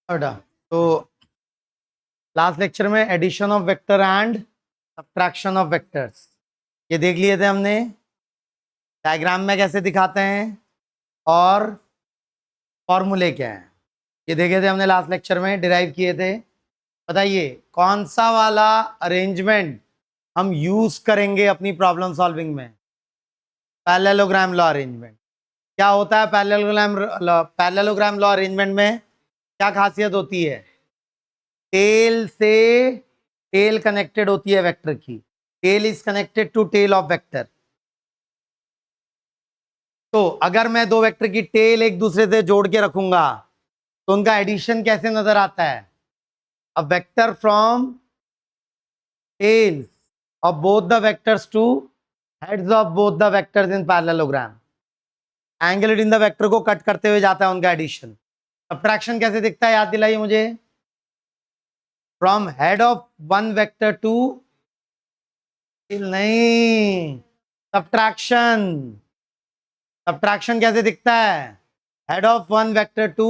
बेटा तो last lecture में addition of vector and subtraction of vectors ये देख लिए थे हमने, डायग्राम में कैसे दिखाते हैं और फॉर्मूले क्या है ये देखे थे हमने लास्ट लेक्चर में, डिराइव किए थे। बताइए कौन सा वाला अरेंजमेंट हम यूज करेंगे अपनी प्रॉब्लम सॉल्विंग में? Parallelogram law arrangement. क्या होता है पैरेललोग्राम लॉ अरेंजमेंट में? क्या खासियत होती है? टेल से टेल कनेक्टेड होती है वेक्टर की। Tail is connected to tail of vector. तो अगर मैं दो वेक्टर की टेल एक दूसरे से जोड़ के रखूंगा तो उनका एडिशन कैसे नजर आता है? A vector from tails of both the vectors to heads of both the vectors in parallelogram, angle in the vector को कट करते हुए जाता है उनका एडिशन। सब्ट्रैक्शन कैसे दिखता है याद दिलाइए मुझे। From head of one vector to, नहीं, सब्ट्रैक्शन। सब्ट्रैक्शन कैसे दिखता है? Head of one vector to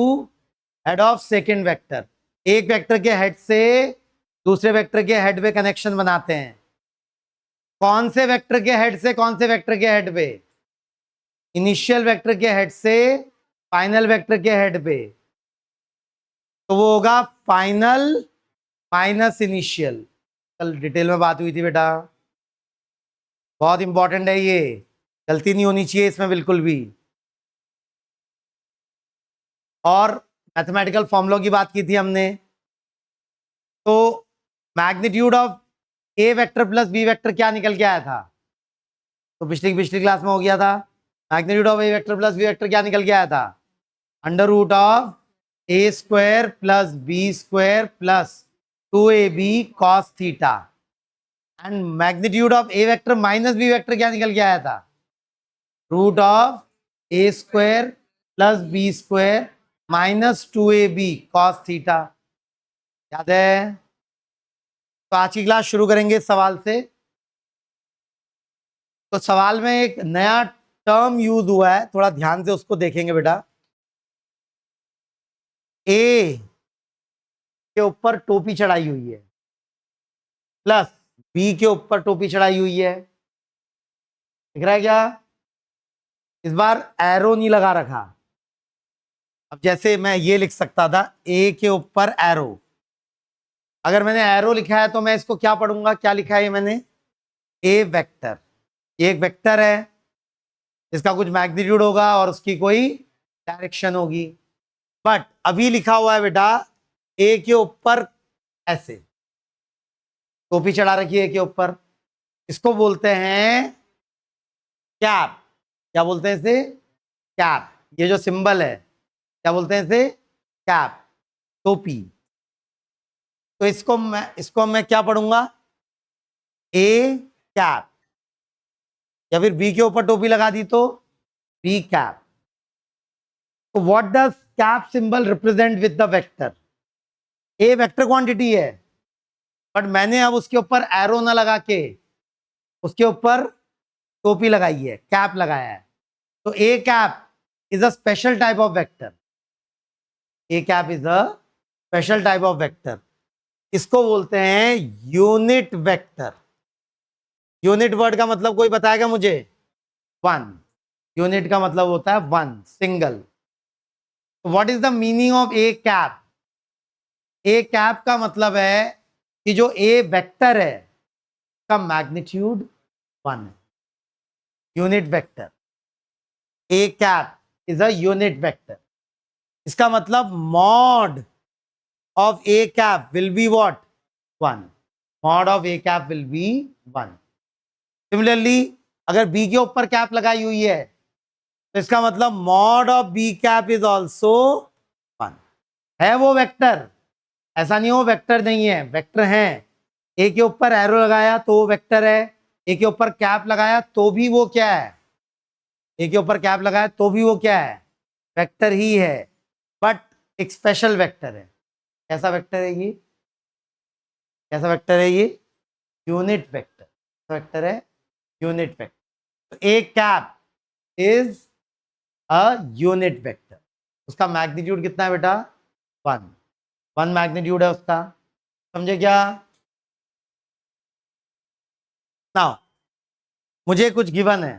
head of second vector. एक वेक्टर के हेड से दूसरे वेक्टर के हेड पे कनेक्शन बनाते हैं। कौन से वेक्टर के हेड से कौन से वेक्टर के हेड पे? इनिशियल वेक्टर के हेड से फाइनल वेक्टर के हेड पे। तो वो होगा फाइनल माइनस इनिशियल। कल डिटेल में बात हुई थी बेटा, बहुत इंपॉर्टेंट है ये, गलती नहीं होनी चाहिए इसमें बिल्कुल भी। और मैथमेटिकल फॉर्मूलों की बात की थी हमने। तो magnitude of A vector plus B vector क्या निकल के आया था? तो पिछली पिछली क्लास में हो गया था। Magnitude of A vector plus B vector क्या निकल के आया था? Under root of A square plus B square plus 2ab cos theta. And magnitude of A vector minus B vector क्या निकल के आया था? Root of A square plus B square minus 2ab cos theta. याद है? तो आज की क्लास शुरू करेंगे सवाल से। तो सवाल में एक नया टर्म यूज हुआ है, थोड़ा ध्यान से उसको देखेंगे बेटा। ए के ऊपर टोपी चढ़ाई हुई है प्लस बी के ऊपर टोपी चढ़ाई हुई है। दिख रहा है क्या? इस बार एरो नहीं लगा रखा। अब जैसे मैं ये लिख सकता था ए के ऊपर एरो। अगर मैंने एरो लिखा है तो मैं इसको क्या पढ़ूंगा? क्या लिखा है मैंने? ए वेक्टर। ये एक वेक्टर है, इसका कुछ मैग्नीट्यूड होगा और उसकी कोई डायरेक्शन होगी। बट अभी लिखा हुआ है बेटा ए के ऊपर ऐसे टोपी चढ़ा रखी है ए के ऊपर। इसको बोलते हैं कैप। क्या बोलते हैं इसे? कैप। ये जो सिंबल है क्या बोलते हैं इसे? कैप, टोपी। तो इसको मैं क्या पढ़ूंगा? A cap. या फिर बी के ऊपर टोपी लगा दी तो बी कैप। तो what does cap symbol represent with the vector? A vector quantity है, बट मैंने अब उसके ऊपर एरो ना लगा के उसके ऊपर टोपी लगाई है, कैप लगाया है। तो A cap is a special type of vector. A cap is a special type of vector. इसको बोलते हैं यूनिट वेक्टर। यूनिट वर्ड का मतलब कोई बताएगा मुझे? वन। यूनिट का मतलब होता है one, single. What is the meaning of A cap? A cap का मतलब है कि जो ए वेक्टर है का मैग्नीट्यूड वन है। Unit vector, A cap is a unit vector. इसका मतलब mod of A cap will be what? One. Mod of A cap will be one. Similarly अगर बी के ऊपर कैप लगाई हुई है तो इसका मतलब mod of B cap is also one. है वो वेक्टर, ऐसा नहीं हो वेक्टर नहीं है, वेक्टर है। ए के ऊपर एरो लगाया तो वो वेक्टर है, ए के ऊपर कैप लगाया तो भी वो क्या है? ए के ऊपर कैप लगाया तो भी वो क्या है? वेक्टर ही है, बट एक स्पेशल वेक्टर है। कैसा वेक्टर है ये? कैसा वेक्टर है ये? Unit vector. वेक्टर है यूनिट वेक्टर। तो A cap is a unit vector. उसका मैग्नीट्यूड कितना है बेटा? वन। 1 मैग्नीट्यूड है उसका, समझे क्या? नाउ मुझे कुछ गिवन है,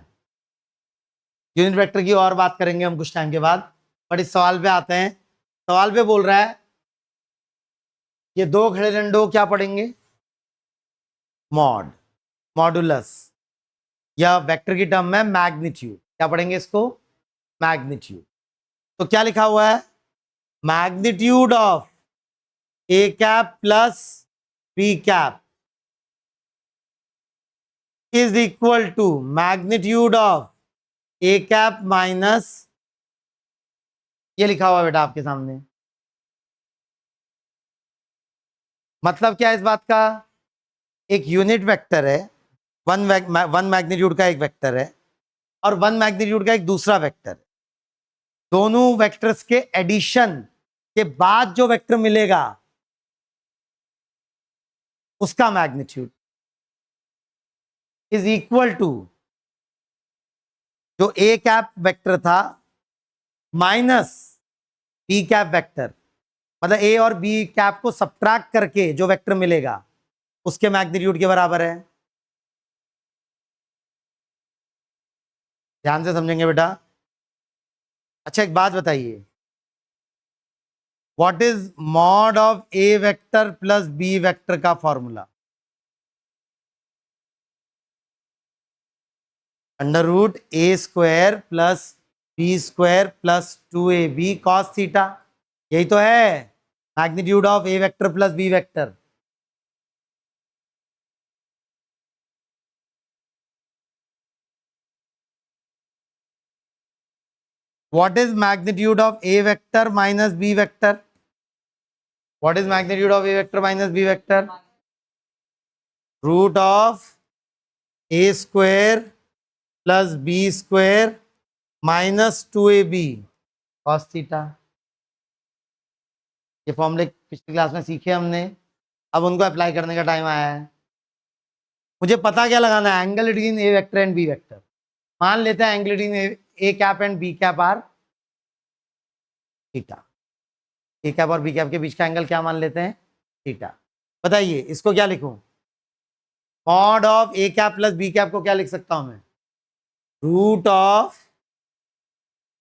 यूनिट वेक्टर की और बात करेंगे हम कुछ टाइम के बाद, बट इस सवाल पे आते हैं। सवाल पे बोल रहा है ये दो खड़े डंडों क्या पढ़ेंगे? मॉड, मॉडुलस, या वेक्टर की टर्म में मैग्नीट्यूड, क्या पढ़ेंगे इसको? मैग्नीट्यूड। तो क्या लिखा हुआ है? Magnitude of A cap plus B cap is equal to magnitude of A cap minus, ये लिखा हुआ बेटा आपके सामने। मतलब क्या है इस बात का? एक यूनिट वेक्टर है, वन मैग्नीट्यूड का एक वेक्टर है और वन मैग्नीट्यूड का एक दूसरा वेक्टर है। दोनों वेक्टर्स के एडिशन के बाद जो वेक्टर मिलेगा उसका मैग्नीट्यूड इज इक्वल टू जो ए कैप वेक्टर था माइनस बी कैप वेक्टर, मतलब ए और बी कैप को सब्ट्रैक्ट करके जो वेक्टर मिलेगा उसके मैग्नीट्यूड के बराबर है। ध्यान से समझेंगे बेटा। अच्छा एक बात बताइए, what is mod of A vector plus B vector का formula? Under root A square plus B square plus 2ab cos theta, यही तो है magnitude of A vector plus B vector. What is magnitude of a vector minus b vector? What is magnitude of a vector minus b vector? Root of a square plus b square minus 2ab cos theta। ये फॉर्मूले पिछली class में सीखे हमने, अब उनको apply करने का टाइम आया है। मुझे पता क्या लगाना है? Angle between A vector and B vector. मान लेते हैं angle between A cap and B cap are theta. A cap और बी कैप के बीच का एंगल क्या मान लेते हैं? थीटा। बताइए इसको क्या लिखूं? Mod of A cap plus B cap को क्या लिख सकता हूं मैं? रूट ऑफ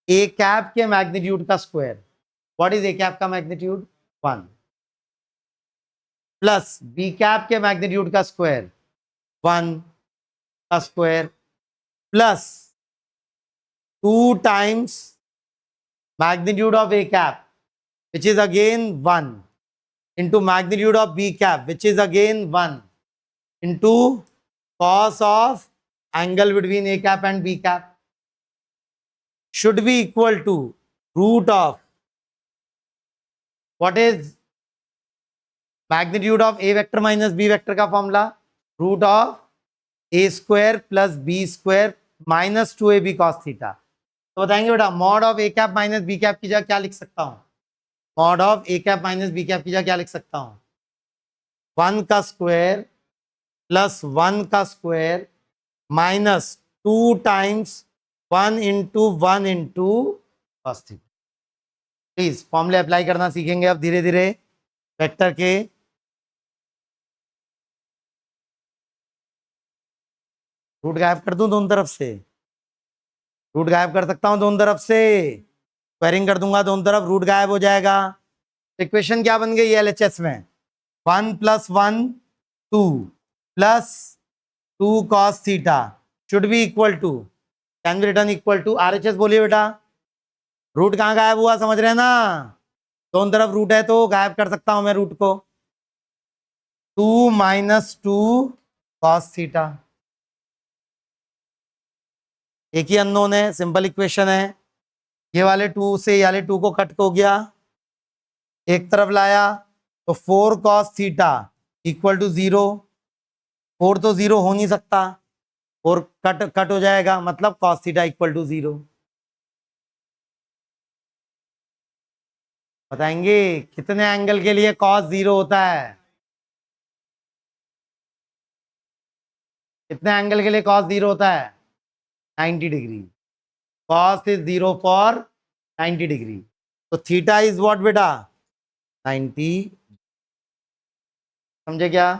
ए कैप के मैग्नीट्यूड का square. What is A cap का मैग्नीट्यूड? 1 प्लस बी कैप के मैग्नीट्यूड का स्क्वायर 1 का square plus 2 times magnitude of a cap which is again 1 into magnitude of b cap which is again 1 into cos of angle between a cap and b cap should be equal to root of what is magnitude of a vector minus b vector का formula? Root of a square plus b square minus 2ab cos theta। तो बताएंगे बेटा mod of A cap minus B cap की जगह क्या लिख सकता हूं? Mod of A cap minus B cap की जगह क्या लिख सकता हूं? 1 का स्क्वायर प्लस 1 का square minus 2 times 1 into 1 into cos theta. Please फॉर्मूले अप्लाई करना सीखेंगे अब धीरे धीरे वेक्टर के। रूट गायब कर दूं दोनों तरफ से? रूट गायब कर सकता हूं दोनों तरफ से, स्क्वायरिंग कर दूंगा दोनों तरफ, रूट गायब हो जाएगा। इक्वेशन क्या बन गई एलएचएस में? 1 + 1 2 plus 2 cos theta should be equal to, can be written equal to RHS. बोलिए बेटा रूट कहाँ गायब हुआ? समझ रहे हैं ना? दोनों तरफ रूट है तो गायब कर सकता हूं मैं रूट को। 2 - 2 cos थीटा, एक ही अननोन है, सिंपल इक्वेशन है। ये वाले 2 से ये वाले 2 को कट हो गया, एक तरफ लाया तो 4 cos थीटा इक्वल टू 0। 4 तो 0 हो नहीं सकता, 4 कट हो जाएगा, मतलब cos थीटा इक्वल टू 0। बताएंगे कितने एंगल के लिए cos 0 होता है? कितने एंगल के लिए cos 0 होता है? 90 degree. cos is 0 for 90 degree. तो थीटा इज व्हाट बेटा? 90। समझे क्या?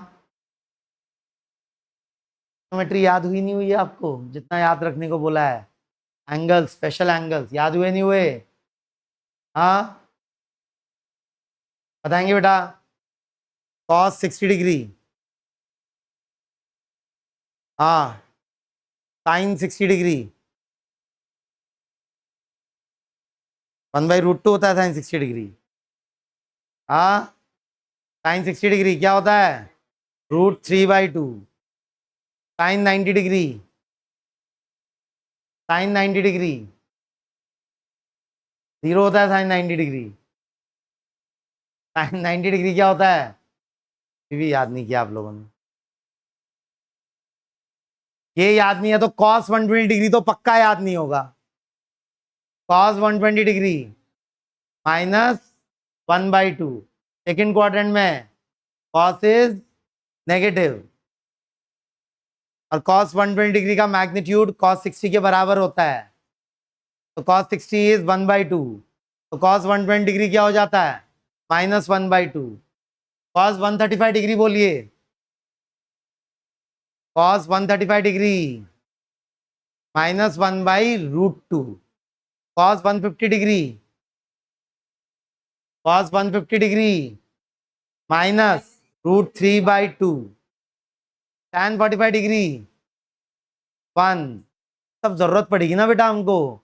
ज्योमेट्री याद हुई नहीं हुई है आपको जितना याद रखने को बोला है? एंगल्स, स्पेशल एंगल्स याद हुए नहीं हुए? हाँ, बताएंगे बेटा। कॉस 60 डिग्री, हाँ। साइन 60 डिग्री, 1/√2 होता है साइन 60 डिग्री। हाँ, साइन 60 डिग्री क्या होता है? √3/2। साइन 90 डिग्री, साइन 90 डिग्री 0 होता है। साइन 90 डिग्री, साइन 90 डिग्री क्या होता है? ये भी याद नहीं किया आप लोगों ने। ये याद नहीं है तो कॉस 120 डिग्री तो पक्का याद नहीं होगा। Cos 120 degree -1/2। सेकेंड क्वाड्रेंट में कॉस इज नेगेटिव, और कॉस 120 डिग्री का मैग्नीट्यूड कॉस 60 के बराबर होता है। तो कॉस 60 इज 1/2। तो कॉस 120 डिग्री क्या हो जाता है? -1/2। कॉस 135 डिग्री बोलिए। Cos 135 degree -1/√2। Cos 150 degree, cos 150 degree -√3/2। tan 45 degree 1। सब जरूरत पड़ेगी ना बेटा हमको,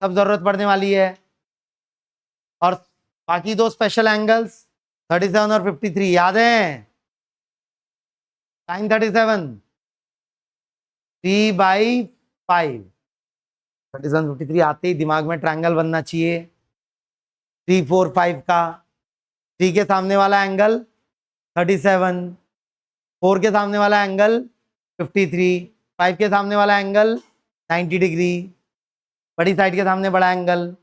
सब जरूरत पड़ने वाली है। और बाकी दो स्पेशल एंगल्स 37 और 53 याद है? साइन 37 3/5। 37 53 आते ही दिमाग में ट्रायंगल बनना चाहिए 3 4 5 का। 3 के सामने वाला एंगल 37, 4 के सामने वाला एंगल 53, 5 के सामने वाला एंगल 90 डिग्री, बड़ी साइड के सामने बड़ा एंगल।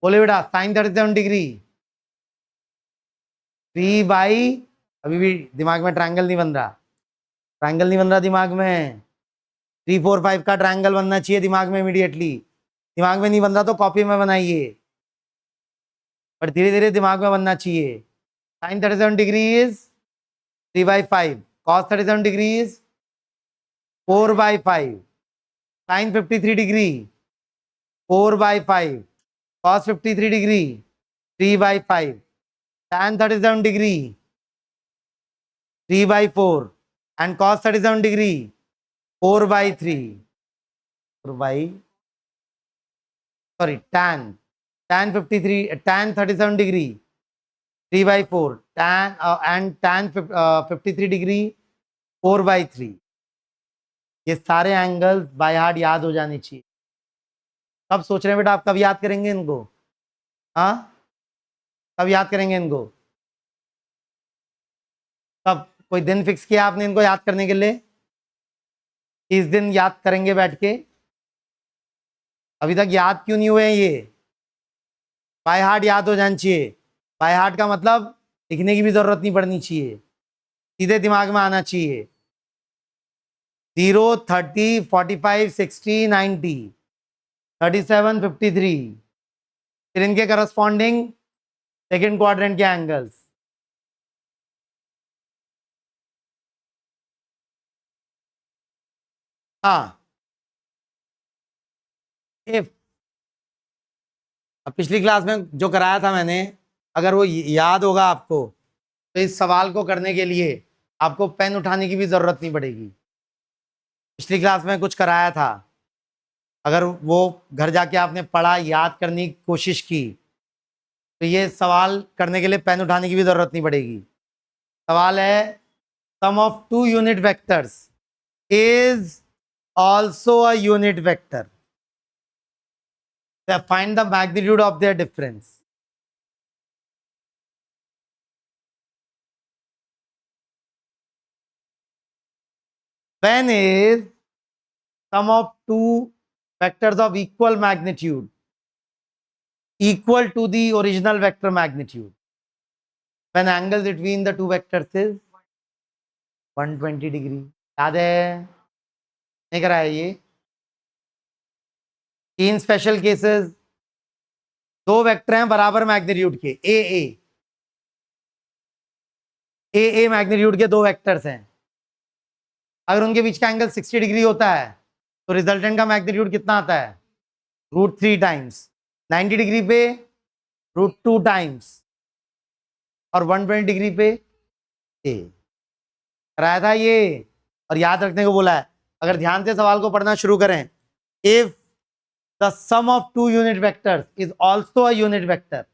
बोले बेटा साइन 37 डिग्री 3/, अभी भी दिमाग में ट्रायंगल नहीं बन रहा, ट्रायंगल नहीं बन रहा दिमाग में। 3 4 5 का ट्रायंगल बनना चाहिए दिमाग में इमीडिएटली। दिमाग में नहीं बन रहा तो कॉपी में बनाइए, पर धीरे धीरे दिमाग में बनना चाहिए। Sine 37 degree is 3/5, cos 37 degree is 4/5, sine 53 degree 4/5, cos 53 degree 3/5, tan 37 degree 3/4 and cos 37 degree 4/3। tan 53, tan 37 degree 3/4, tan and tan 53 degree 4/3। ये सारे एंगल्स बाय हार्ट याद हो जाने चाहिए। कब सोच रहे हैं बेटा आप कब याद करेंगे इनको? हाँ, कब याद करेंगे इनको? कब? कोई दिन फिक्स किया आपने इनको याद करने के लिए? इस दिन याद करेंगे बैठ के? अभी तक याद क्यों नहीं हुए हैं ये? बाय हार्ट याद हो जाना चाहिए। बाय हार्ट का मतलब लिखने की भी जरूरत नहीं पड़नी चाहिए, सीधे दिमाग में आना चाहिए। 0 30 45 60 90 37 53, फिर इनके करस्पॉन्डिंग सेकेंड क्वाड्रेंट के एंगल्स। हाँ, इफ अब पिछली क्लास में जो कराया था मैंने, अगर वो याद होगा आपको तो इस सवाल को करने के लिए आपको पेन उठाने की भी जरूरत नहीं पड़ेगी। पिछली क्लास में कुछ कराया था, अगर वो घर जाके आपने पढ़ा, याद करने की कोशिश की, तो ये सवाल करने के लिए पेन उठाने की भी जरूरत नहीं पड़ेगी। सवाल है sum of two unit vectors is also a unit vector, find the magnitude of their difference. When is sum of two vectors of equal magnitude equal to the original vector magnitude? When angle between the two vectors is 120 degree. याद है? नहीं कराया ये? तीन special cases दो vector हैं बराबर magnitude के, ए मैग्नीट्यूड के दो वेक्टर्स हैं। अगर उनके बीच का एंगल 60 डिग्री होता है तो रिजल्टेंट का मैग्नीट्यूड कितना आता है? √3 टाइम्स। 90 डिग्री पे √2 टाइम्स और 120 डिग्री पे ए। कराया था ये, और याद रखने को बोला है। अगर ध्यान से सवाल को पढ़ना शुरू करें, if the sum of two unit vectors is also a unit vector,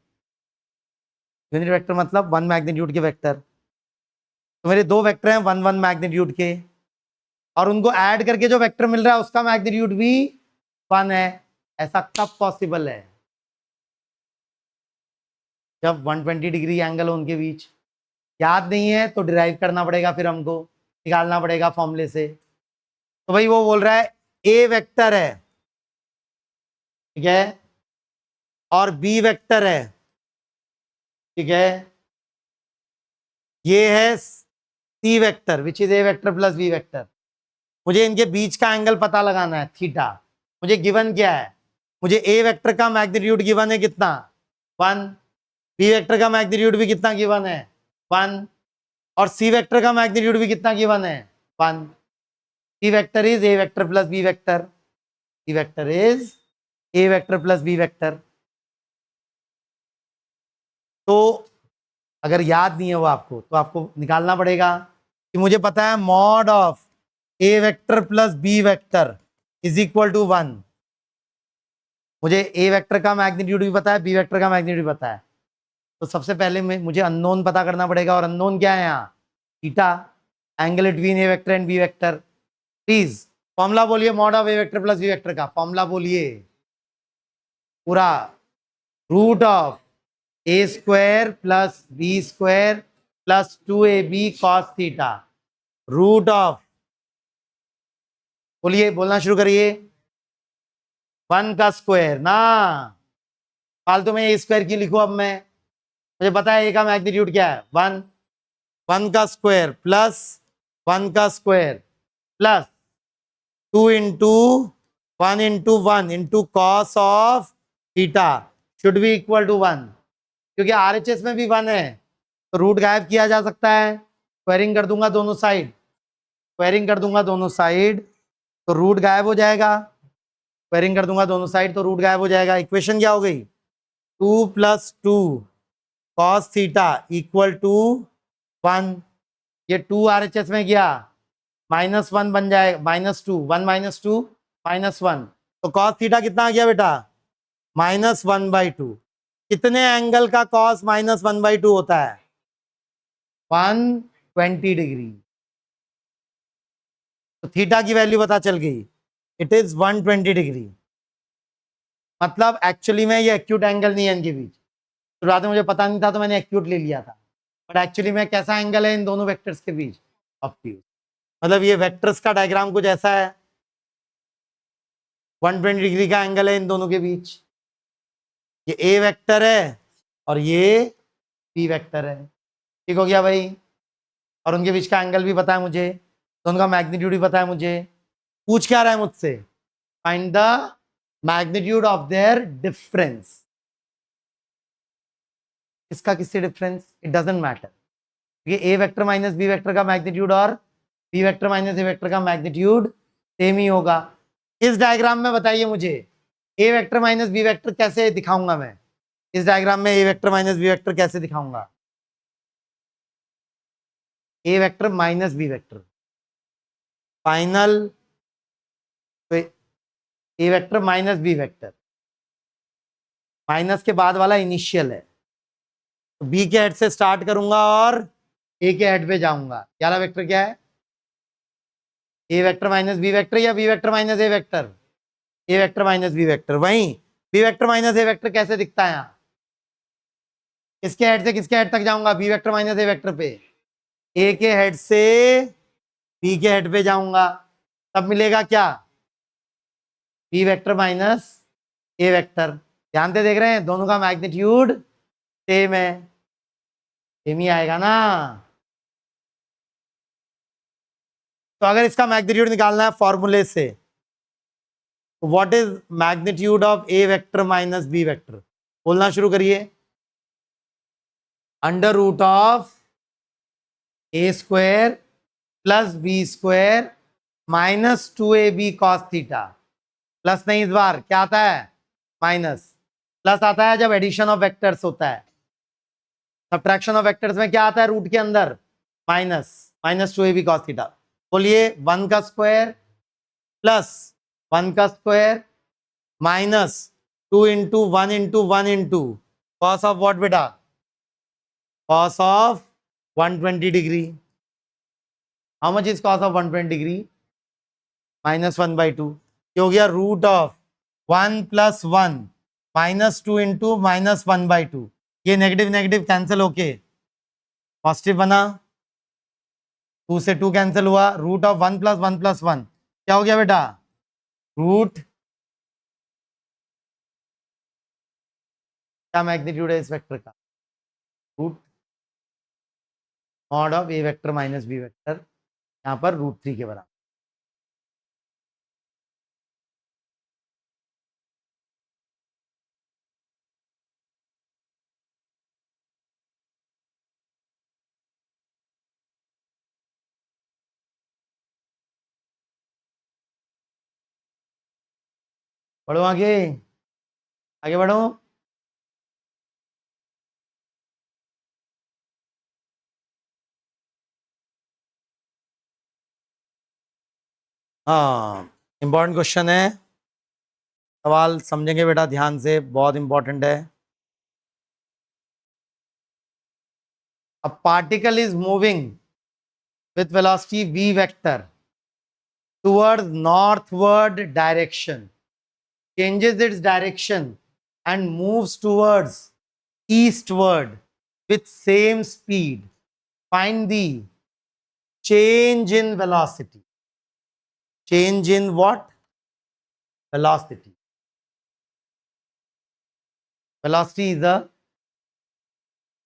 unit vector मतलब 1 मैग्नीट्यूड के वेक्टर, तो मेरे दो वेक्टर हैं 1 मैग्नीट्यूड के, और उनको ऐड करके जो वेक्टर मिल रहा है उसका मैग्नीट्यूड भी 1 है। ऐसा कब पॉसिबल है? जब 120 डिग्री एंगल हो उनके बीच। याद नहीं है तो डिराइव करना पड़ेगा, फिर हमको निकालना पड़ेगा फॉर्मूले से। तो भाई वो बोल रहा है ए वेक्टर है, ठीक है, और बी वेक्टर है, ठीक है, ये है C vector which is A vector plus B vector. मुझे इनके बीच का एंगल पता लगाना है थीटा। मुझे गिवन क्या है? मुझे ए वेक्टर का मैग्नीट्यूड गिवन है कितना? 1। बी वेक्टर का मैग्नीट्यूड भी कितना गिवन है? 1। और सी वेक्टर का मैग्नीट्यूड भी कितना गिवन है? 1। C vector is A vector plus B vector, C vector is A vector plus B vector. तो अगर याद नहीं है वो आपको, तो आपको निकालना पड़ेगा कि मुझे पता है mod of A vector plus B vector is equal to 1। मुझे ए वेक्टर का मैग्नीट्यूड भी पता है, बी वेक्टर का मैग्नीट्यूड भी पता है। तो सबसे पहले मुझे अननोन पता करना पड़ेगा, और अननोन क्या है यहाँ? Theta, angle between A vector and B vector. Please formula बोलिए mod of A vector plus B vector का, फॉर्मूला बोलिए पूरा। Root of A square plus B square plus 2ab cos theta, root of, बोलिए, बोलना शुरू करिए। 1 का square ना, फालतू में ए स्क्वायर की लिखो। अब मैं, मुझे पता है ए का मैग्नीट्यूड क्या है? 1। 1 का स्क्वायर प्लस 1 का square plus 2 into 1 into 1 into cos of theta should be equal to 1। क्योंकि आरएचएस में भी 1 है तो रूट गायब किया जा सकता है। स्क्वायरिंग कर दूंगा दोनों साइड, स्क्वायरिंग कर दूंगा दोनों साइड तो रूट गायब हो जाएगा। स्क्वायरिंग कर दूंगा दोनों साइड तो रूट गायब हो जाएगा। इक्वेशन क्या हो गई? 2 + 2 कॉस थीटा इक्वल टू 1। ये 2 आरएचएस में गया, -1 बन जाएगा, -2, 1 - 2 -1, तो कॉस थीटा कितना आ गया बेटा? -1/2। कितने एंगल का कॉस -1/2 होता है? 120 डिग्री। तो थीटा की वैल्यू पता चल गई, इट इज 120 डिग्री। मतलब एक्चुअली में ये एक्यूट एंगल नहीं है इनके बीच। शुरुआत में मुझे पता नहीं था तो मैंने एक्यूट ले लिया था, बट एक्चुअली में कैसा एंगल है इन दोनों वेक्टर्स के बीच? ऑब्ट्यूज। मतलब ये वेक्टर्स का डायग्राम कुछ ऐसा है, 120 डिग्री का एंगल है इन दोनों के बीच। ये ए वेक्टर है और ये बी वेक्टर है, ठीक हो गया भाई। और उनके बीच का एंगल भी पता है मुझे, तो उनका मैग्नीट्यूड भी पता है मुझे। पूछ क्या रहा है मुझसे? Find the magnitude of their difference. इसका किससे डिफरेंस? It doesn't matter. ये A vector minus B vector का मैग्नीट्यूड और B vector minus A vector का मैग्नीट्यूड सेम ही होगा। इस डायग्राम में बताइए मुझे A vector minus B vector कैसे दिखाऊंगा मैं? इस डायग्राम में A vector minus B vector कैसे दिखाऊंगा? A vector minus B vector final, तो A vector minus B vector, minus के बाद वाला इनिशियल है, तो बी के हेड से स्टार्ट करूंगा और ए के हेड पे जाऊंगा। ये वाला वेक्टर क्या है? A vector minus B vector या B vector minus A vector? A vector minus B vector. वहीं B vector minus A vector कैसे दिखता है यहाँ? किसके हेड से किसके हेड तक जाऊंगा? B vector minus A vector पे ए के हेड से बी के हेड पे जाऊंगा, तब मिलेगा क्या? B vector minus A vector. ध्यान से देख रहे हैं, दोनों का मैग्नीट्यूड सेम है, सेम ही आएगा ना। तो अगर इसका मैग्नीट्यूड निकालना है फॉर्मूले से, what is magnitude of A vector minus B vector? बोलना शुरू करिए। Under root of A square plus B square minus 2ab cos theta. Plus नहीं, इस बार क्या आता है? माइनस। प्लस आता है जब एडिशन ऑफ वेक्टर्स होता है। सब्ट्रैक्शन ऑफ वेक्टर्स में क्या आता है रूट के अंदर? Minus. Minus 2ab cos theta. बोलिए 1 का स्क्वायर प्लस 1 का square minus 2 into 1 into 1 into cos of what बेटा? Cos of 120 degree. How much is cos of 120 degree? -1/2। ये हो गया रूट ऑफ 1 + 1 -2 इंटू -1/2। ये नेगेटिव नेगेटिव कैंसिल होके पॉजिटिव बना। 2 से 2 कैंसिल हुआ। रूट ऑफ 1 + 1 + 1 क्या हो गया बेटा? रूट। क्या मैग्नीट्यूड है इस वेक्टर का? Root mod of A vector minus B vector, यहाँ पर √3 के बराबर। बढ़ो आगे, आगे बढ़ो। हाँ, इंपॉर्टेंट क्वेश्चन है। सवाल समझेंगे बेटा ध्यान से, बहुत इंपॉर्टेंट है। A particle is moving with velocity v vector towards northward direction, changes its direction and moves towards eastward with same speed. Find the change in velocity. Change in what? Velocity. Velocity is a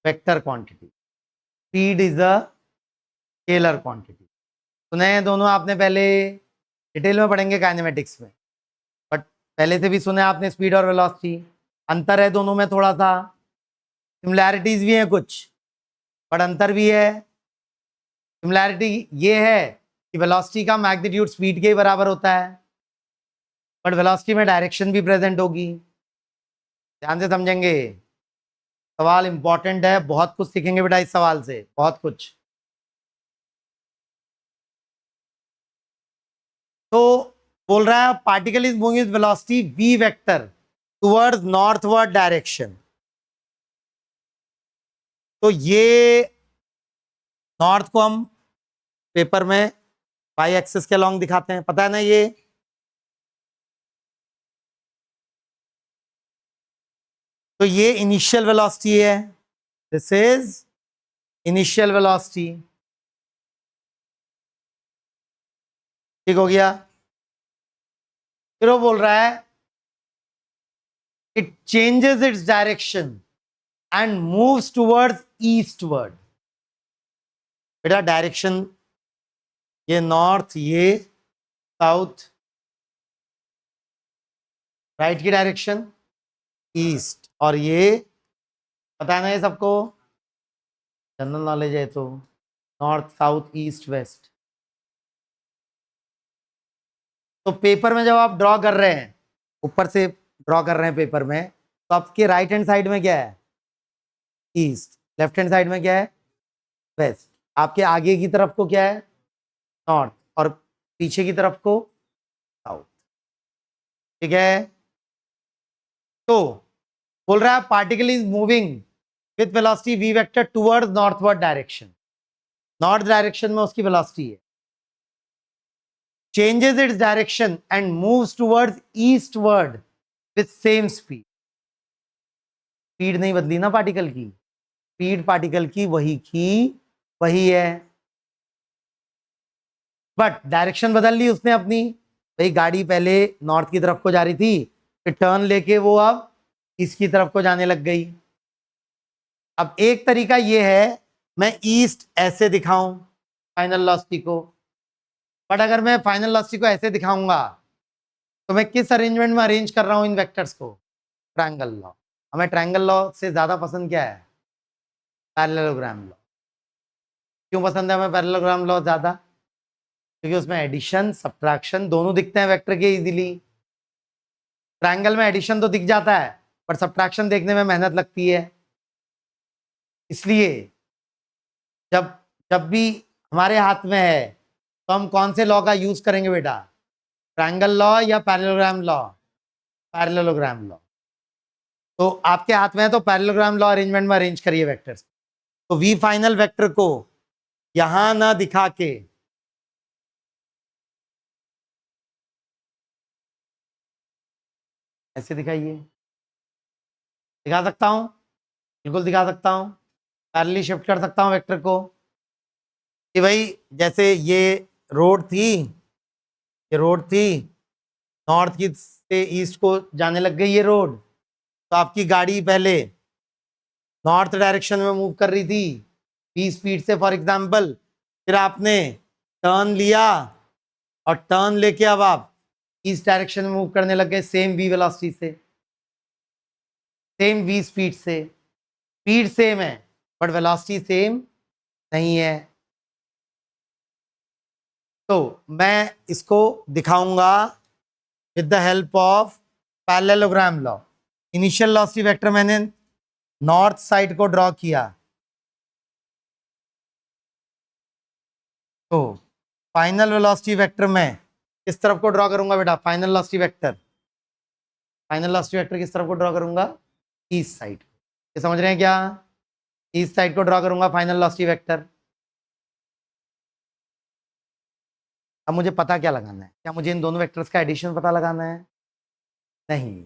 vector quantity. Speed is a scalar quantity. सुने हैं दोनों आपने, पहले detail में पढ़ेंगे kinematics में, but पहले से भी सुने आपने स्पीड और वेलोसिटी। अंतर है दोनों में थोड़ा सा, सिमिलैरिटीज भी हैं कुछ, बट अंतर भी है। सिमिलैरिटी ये है कि वेलोसिटी का मैग्नीट्यूड स्पीड के ही बराबर होता है, बट वेलोसिटी में डायरेक्शन भी प्रेजेंट होगी। ध्यान से समझेंगे, सवाल इंपॉर्टेंट है, बहुत कुछ सीखेंगे बेटा इस सवाल से, बहुत कुछ। तो बोल रहा है particle is moving with velocity v vector towards northward direction. तो ये नॉर्थ को हम पेपर में y एक्सिस के अलॉन्ग दिखाते हैं, पता है ना ये। तो ये इनिशियल वेलोसिटी है, दिस इज इनिशियल वेलोसिटी। ठीक हो गया। फिर वो बोल रहा है it changes its direction and moves towards eastward. बेटा डायरेक्शन ये नॉर्थ, ये साउथ, राइट की डायरेक्शन ईस्ट, और ये पता है ना ये सबको, जनरल नॉलेज है तो, नॉर्थ साउथ ईस्ट वेस्ट। तो पेपर में जब आप ड्रॉ कर रहे हैं, ऊपर से ड्रॉ कर रहे हैं पेपर में, तो आपके राइट हैंड साइड में क्या है? ईस्ट। लेफ्ट हैंड साइड में क्या है? वेस्ट। आपके आगे की तरफ को क्या है? नॉर्थ, और पीछे की तरफ को साउथ। ठीक है। तो बोल रहा है particle is moving with velocity v vector towards northward direction. North direction में उसकी वेलोसिटी है, changes its direction and moves towards eastward with same speed. Speed नहीं बदली ना पार्टिकल की, स्पीड पार्टिकल की वही है, बट डायरेक्शन बदल ली उसने अपनी। भाई गाड़ी पहले नॉर्थ की तरफ को जा रही थी, फिर टर्न लेके वो अब ईस्ट की तरफ को जाने लग गई। अब एक तरीका ये है मैं ईस्ट ऐसे दिखाऊं फाइनल वेलोसिटी को, बट अगर मैं फाइनल वेलोसिटी को ऐसे दिखाऊंगा तो मैं किस अरेंजमेंट में अरेंज कर रहा हूं इन वेक्टर्स को? Triangle law. हमें ट्रायंगल लॉ से ज्यादा पसंद क्या है? Parallelogram law. क्यों पसंद है हमें पैरेललोग्राम लॉ ज्यादा? क्योंकि उसमें एडिशन सब्ट्रैक्शन दोनों दिखते हैं वेक्टर के इजीली। ट्रायंगल में एडिशन तो दिख जाता है पर सब्ट्रैक्शन देखने में मेहनत लगती है। इसलिए जब जब भी हमारे हाथ में है तो हम कौन से लॉ का यूज करेंगे बेटा? ट्रायंगल लॉ या पैरेललोग्राम लॉ? Parallelogram law. तो आपके हाथ में है तो पैरेललोग्राम लॉ अरेंजमेंट में अरेंज करिए वेक्टर्स। तो वी फाइनल वेक्टर को यहां ना दिखा के ऐसे दिखाइए। दिखा सकता हूं, बिल्कुल दिखा सकता हूं। पैरेलली शिफ्ट कर सकता हूं वेक्टर को कि भाई जैसे ये रोड थी, ये रोड थी, नॉर्थ की से ईस्ट को जाने लग गई ये रोड। तो आपकी गाड़ी पहले नॉर्थ डायरेक्शन में मूव कर रही थी 20 स्पीड से फॉर एग्जांपल, फिर आपने टर्न लिया और टर्न लेके अब आप ईस्ट डायरेक्शन में मूव करने लग गए सेम वी वेलोसिटी से, सेम वी स्पीड से। स्पीड सेम है बट वेलोसिटी सेम नहीं है। तो मैं इसको दिखाऊंगा with the help of parallelogram law. Initial velocity vector मैंने नॉर्थ साइड को ड्रॉ किया, तो फाइनल वेलोसिटी वेक्टर में किस तरफ को ड्रॉ करूंगा बेटा? Final velocity vector, final velocity vector किस तरफ को ड्रॉ करूंगा? East side. ये समझ रहे हैं क्या? ईस्ट साइड को ड्रॉ करूंगा फाइनल वेलोसिटी वेक्टर। अब मुझे पता क्या लगाना है? क्या मुझे इन दोनों वेक्टर्स का एडिशन पता लगाना है? नहीं,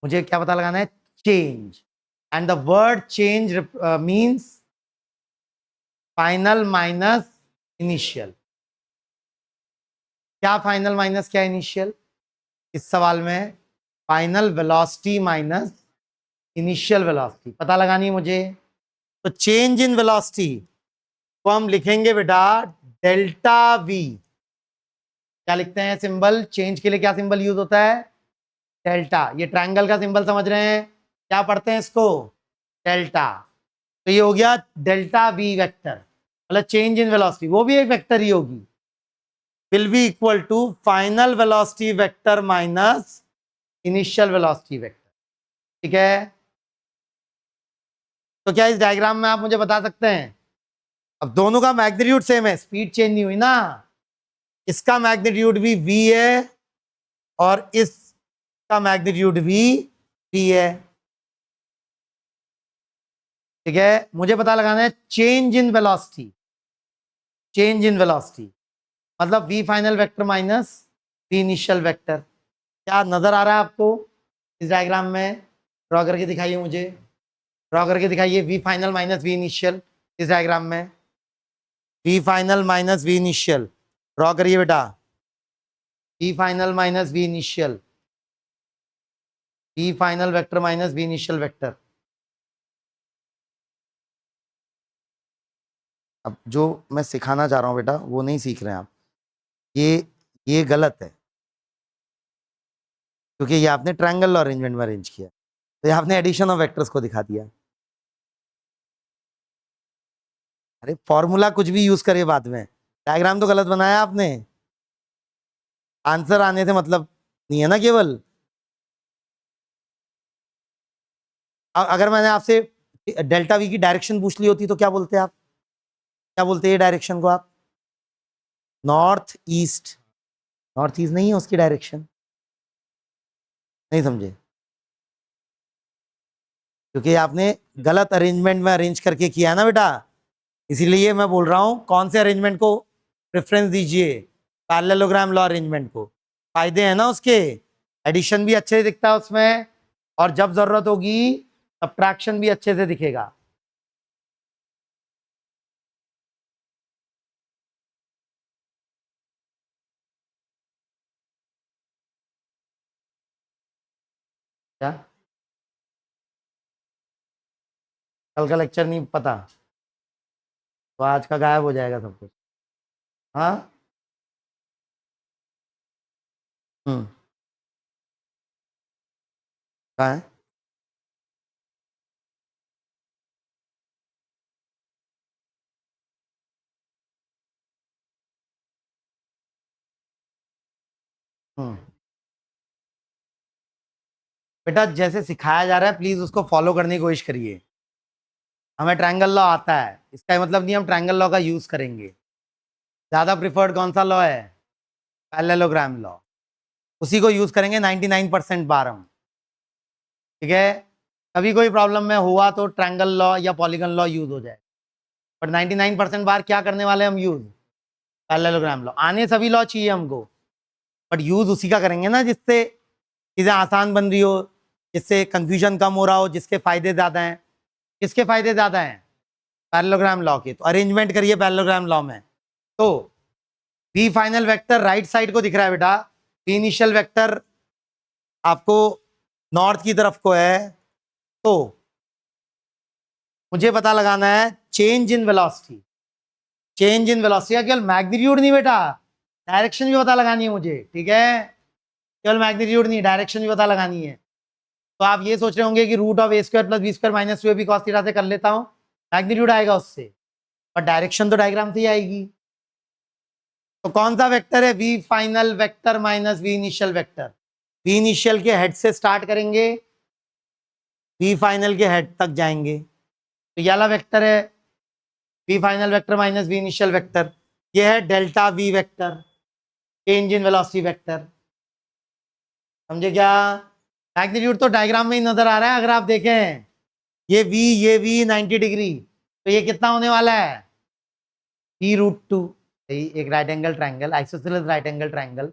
मुझे क्या पता लगाना है? Change. And the word change means final minus initial. क्या फाइनल माइनस क्या इनिशियल? इस सवाल में final velocity minus initial velocity पता लगानी है मुझे। तो चेंज इन वेलोसिटी को हम लिखेंगे बेटा डेल्टा वी। क्या लिखते हैं सिंबल? चेंज के लिए क्या सिंबल यूज होता है? डेल्टा। ये ट्रायंगल का सिंबल समझ रहे हैं? क्या पढ़ते हैं इसको? डेल्टा। तो ये हो गया डेल्टा वी वेक्टर, मतलब चेंज इन वेलोसिटी, वो भी एक वेक्टर ही होगी, will be equal to final velocity vector minus initial velocity vector. ठीक है? तो क्या इस डायग्राम में आप मुझे बता सकते हैं, अब दोनों का मैग्नीट्यूड सेम है, स्पीड चेंज नहीं हुई ना, इसका मैग्नीट्यूड भी v है और इसका मैग्नीट्यूड भी v है। ठीक है? मुझे पता लगाना है change in velocity, change in velocity मतलब v final vector minus v initial vector. क्या नजर आ रहा है आपको इस डायग्राम में? ड्रॉ करके दिखाइए मुझे, ड्रॉ करके दिखाइए v final minus v initial इस डायग्राम में। v final minus v initial draw करिए बेटा। v final minus v initial, v final vector minus v initial vector. अब जो मैं सिखाना चाह रहा हूं बेटा वो नहीं सीख रहे हैं आप, ये गलत है, क्योंकि ये आपने ट्रायंगल अरेंजमेंट में अरेंज किया, तो ये आपने एडिशन ऑफ वेक्टर्स को दिखा दिया। अरे फॉर्मूला कुछ भी यूज करिए बाद में, डायग्राम तो गलत बनाया आपने, आंसर आने से मतलब नहीं है ना केवल। अगर मैंने आपसे डेल्टा वी की डायरेक्शन पूछ ली होती तो क्या बोलते आप? क्या बोलते हैं डायरेक्शन को आप? North east. नॉर्थ ईस्ट नहीं है उसकी डायरेक्शन, नहीं समझे? क्योंकि आपने गलत अरेंजमेंट में अरेंज करके किया है ना बेटा, इसीलिए मैं बोल रहा हूं कौन से अरेंजमेंट को प्रेफरेंस दीजिए? पैरेललोग्राम लॉ अरेंजमेंट को। फायदे हैं ना उसके, एडिशन भी अच्छे से दिखता है उसमें, और जब जरूरत होगी सब्ट्रैक्शन भी अच्छे से दिखेगा। क्या कल का लेक्चर नहीं पता तो आज का गायब हो जाएगा सब कुछ। हाँ। कहाँ है? बेटा जैसे सिखाया जा रहा है प्लीज उसको फॉलो करने की कोशिश करिए। हमें ट्रायंगल लॉ आता है, इसका मतलब नहीं हम ट्रायंगल लॉ का यूज करेंगे। ज्यादा प्रिफर्ड कौन सा लॉ है? Parallelogram law. उसी को यूज करेंगे 99% बार हम। ठीक है, कभी कोई प्रॉब्लम में हुआ तो ट्रायंगल लॉ या पॉलीगन लॉ यूज हो जाए, बट 99% बार क्या करने वाले हम यूज? Parallelogram law. आने सभी लॉ चाहिए हमको, बट यूज उसी का करेंगे ना जिससे चीजें आसान बन रही हो, जिससे कंफ्यूजन कम हो रहा हो, जिसके फायदे ज्यादा हैं। किसके फायदे ज्यादा हैं? पैरेललोग्राम लॉ के। तो अरेंजमेंट करिए पैरेललोग्राम लॉ में। तो V final vector right side को दिख रहा है बेटा, वी इनिशियल वेक्टर आपको नॉर्थ की तरफ को है, तो मुझे पता लगाना है change in velocity. Change in velocity का केवल मैग्नीट्यूड नहीं बेटा, डायरेक्शन भी पता लगानी है मुझे। ठीक है, केवल मैग्नीट्यूड नहीं, डायरेक्शन भी पता लगानी है। तो आप ये सोच रहे होंगे कि root of A square plus B square minus 2ab cos theta से कर लेता हूं, मैग्नीट्यूड आएगा उससे, पर डायरेक्शन तो डायग्राम से ही आएगी। तो कौन सा वेक्टर है? V final vector minus V initial vector. V initial के हेड से स्टार्ट करेंगे, वी फाइनल के हेड तक जाएंगे, तो ये वाला वेक्टर है V final vector minus V initial vector. ये है delta V vector, change in velocity vector. समझे क्या? मैग्नीट्यूड तो डायग्राम में ही नजर आ रहा है। अगर आप देखें ये v 90 डिग्री, तो ये कितना होने वाला है? p√2। एक right angle triangle, isosceles right angle triangle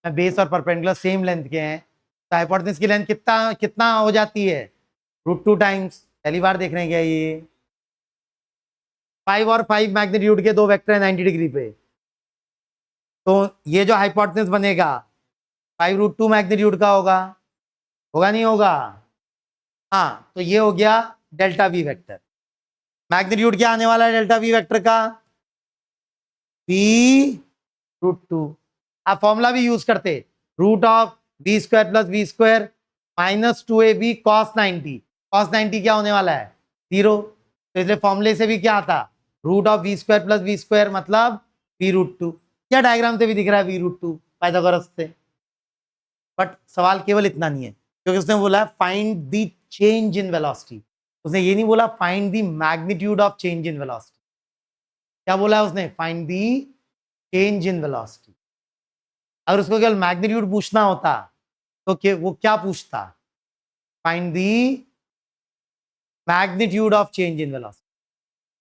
में बेस और परपेंडिकुलर सेम लेंथ के हैं, तो हाइपोटेन्यूज की लेंथ कितना कितना हो जाती है? √2 टाइम्स। पहली बार देख रहे हैं क्या ये? 5 और 5 मैग्नीट्यूड के दो वेक्टर है 90 डिग्री पे, तो ये जो हाइपोटेन्यूज बनेगा 5√2 मैग्नीट्यूड का होगा, होगा नहीं होगा? हाँ, तो ये हो गया डेल्टा वी वेक्टर। मैग्नीट्यूड क्या आने वाला है डेल्टा वी वेक्टर का? p√2। आप फॉर्मूला भी यूज करते, root of B square plus B square minus 2ab cos 90। cos 90 क्या होने वाला है? 0। तो इसलिए फॉर्मूले से भी क्या आता? Root of B square plus B square मतलब p√2। क्या डायग्राम से भी दिख रहा है p√2 पाइथागोरस से। बट सवाल केवल इतना नहीं है, क्योंकि उसने बोला find the change in velocity, उसने ये नहीं बोला find the magnitude of change in velocity. क्या बोला है उसने? Find the change in velocity. अगर उसको केवल मैग्नीट्यूड पूछना होता तो वो क्या पूछता? Find the magnitude of change in velocity.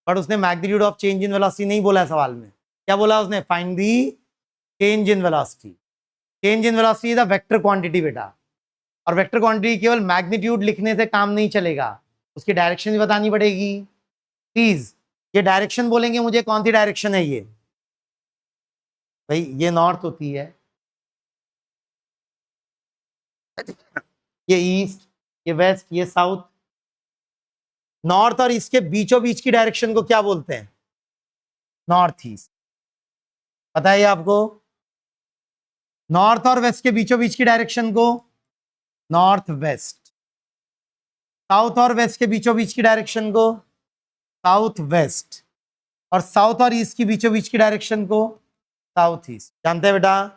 But उसने magnitude of change in velocity नहीं बोला है सवाल में। क्या बोला उसने? Find the change in velocity. Change in velocity is a vector quantity बेटा, और वेक्टर क्वांटिटी केवल मैग्नीट्यूड लिखने से काम नहीं चलेगा, उसकी डायरेक्शन भी बतानी पड़ेगी। प्लीज ये डायरेक्शन बोलेंगे मुझे, कौन सी डायरेक्शन है ये? भाई ये नॉर्थ होती है, ये ईस्ट, ये वेस्ट, ये साउथ। नॉर्थ और ईस्ट के बीचों बीच की डायरेक्शन को क्या बोलते हैं? North east. पता है आपको? नॉर्थ और वेस्ट के बीचों बीच की डायरेक्शन को नॉर्थ वेस्ट। साउथ और वेस्ट के बीचों बीच की डायरेक्शन को साउथ वेस्ट, और साउथ और ईस्ट की बीचों बीच की डायरेक्शन को साउथ ईस्ट। जानते हैं बेटा?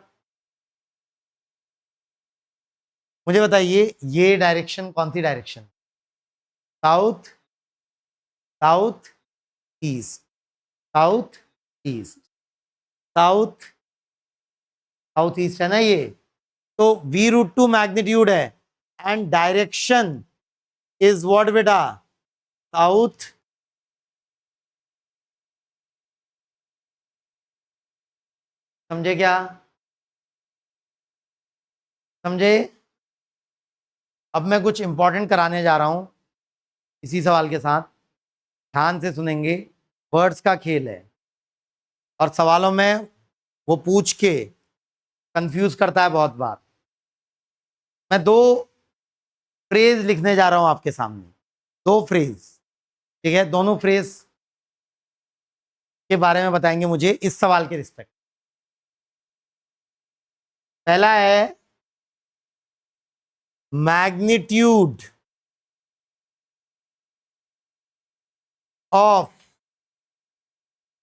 मुझे बताइए ये डायरेक्शन कौन सी direction? South south east, south east, south south east है ना ये। तो v√2 मैग्नीट्यूड है एंड डायरेक्शन इज व्हाट बेटा? साउथ। समझे क्या? समझे? अब मैं कुछ इंपॉर्टेंट कराने जा रहा हूं इसी सवाल के साथ, ध्यान से सुनेंगे। वर्ड्स का खेल है और सवालों में वो पूछ के कंफ्यूज करता है बहुत बार। मैं दो फ्रेज लिखने जा रहा हूं आपके सामने, दो फ्रेज। ठीक है, दोनों फ्रेज के बारे में बताएंगे मुझे इस सवाल के रिस्पेक्ट। पहला है magnitude of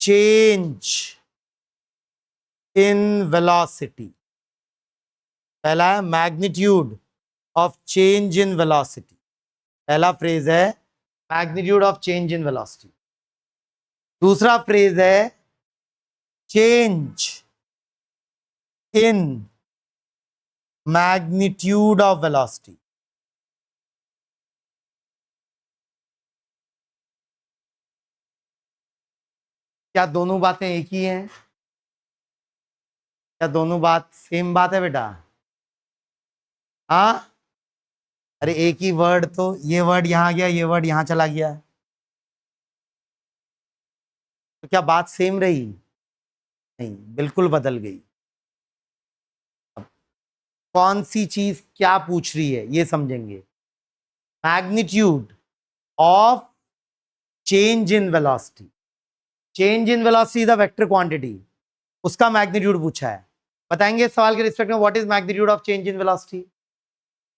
change in velocity. पहला है magnitude of change in velocity, पहला फ्रेज है magnitude of change in velocity. दूसरा फ्रेज है change in magnitude of velocity. क्या दोनों बातें एक ही हैं? क्या दोनों बात सेम बात है बेटा? हाँ, अरे एक ही वर्ड, तो ये वर्ड यहां गया, ये वर्ड यहां चला गया, तो क्या बात सेम रही? नहीं, बिल्कुल बदल गई। कौन सी चीज क्या पूछ रही है ये समझेंगे। Magnitude of change in velocity, change in velocity is a vector quantity, उसका मैग्नीट्यूड पूछा है। बताएंगे सवाल के रिस्पेक्ट में what is magnitude of change in velocity?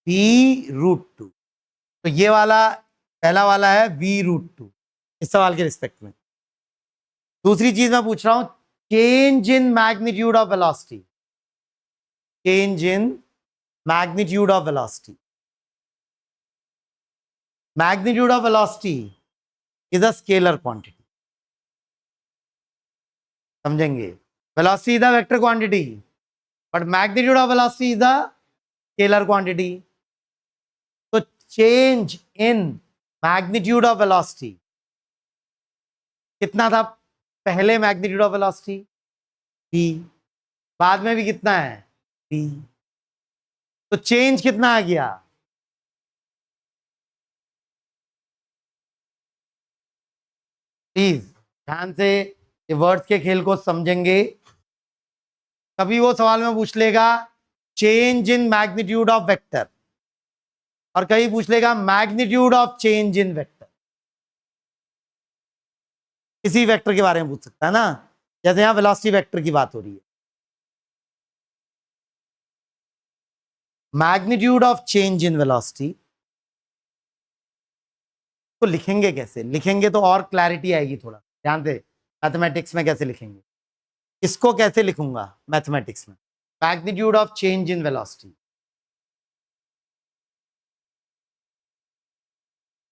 v√2। तो ये वाला पहला वाला है v√2 इस सवाल के रिस्पेक्ट में। दूसरी चीज मैं पूछ रहा हूं change in magnitude of velocity, change in magnitude of velocity. Magnitude of velocity is a scalar quantity, समझेंगे। Velocity is a vector quantity but magnitude of velocity is a scalar quantity. तो change in magnitude of velocity कितना था पहले? Magnitude of velocity v, बाद में भी कितना है v, तो चेंज कितना आ गया? प्लीज ध्यान से ये वर्ड्स के खेल को समझेंगे। कभी वो सवाल में पूछ लेगा change in magnitude of vector, और कहीं पूछ लेगा magnitude of change in vector, किसी वेक्टर के बारे में पूछ सकता है ना, जैसे यहां वेलोसिटी वेक्टर की बात हो रही है। Magnitude of change in velocity को लिखेंगे कैसे? लिखेंगे तो और क्लैरिटी आएगी, थोड़ा ध्यान से मैथमेटिक्स में कैसे लिखेंगे, इसको कैसे लिखूंगा मैथमेटिक्स में। Magnitude of change in velocity,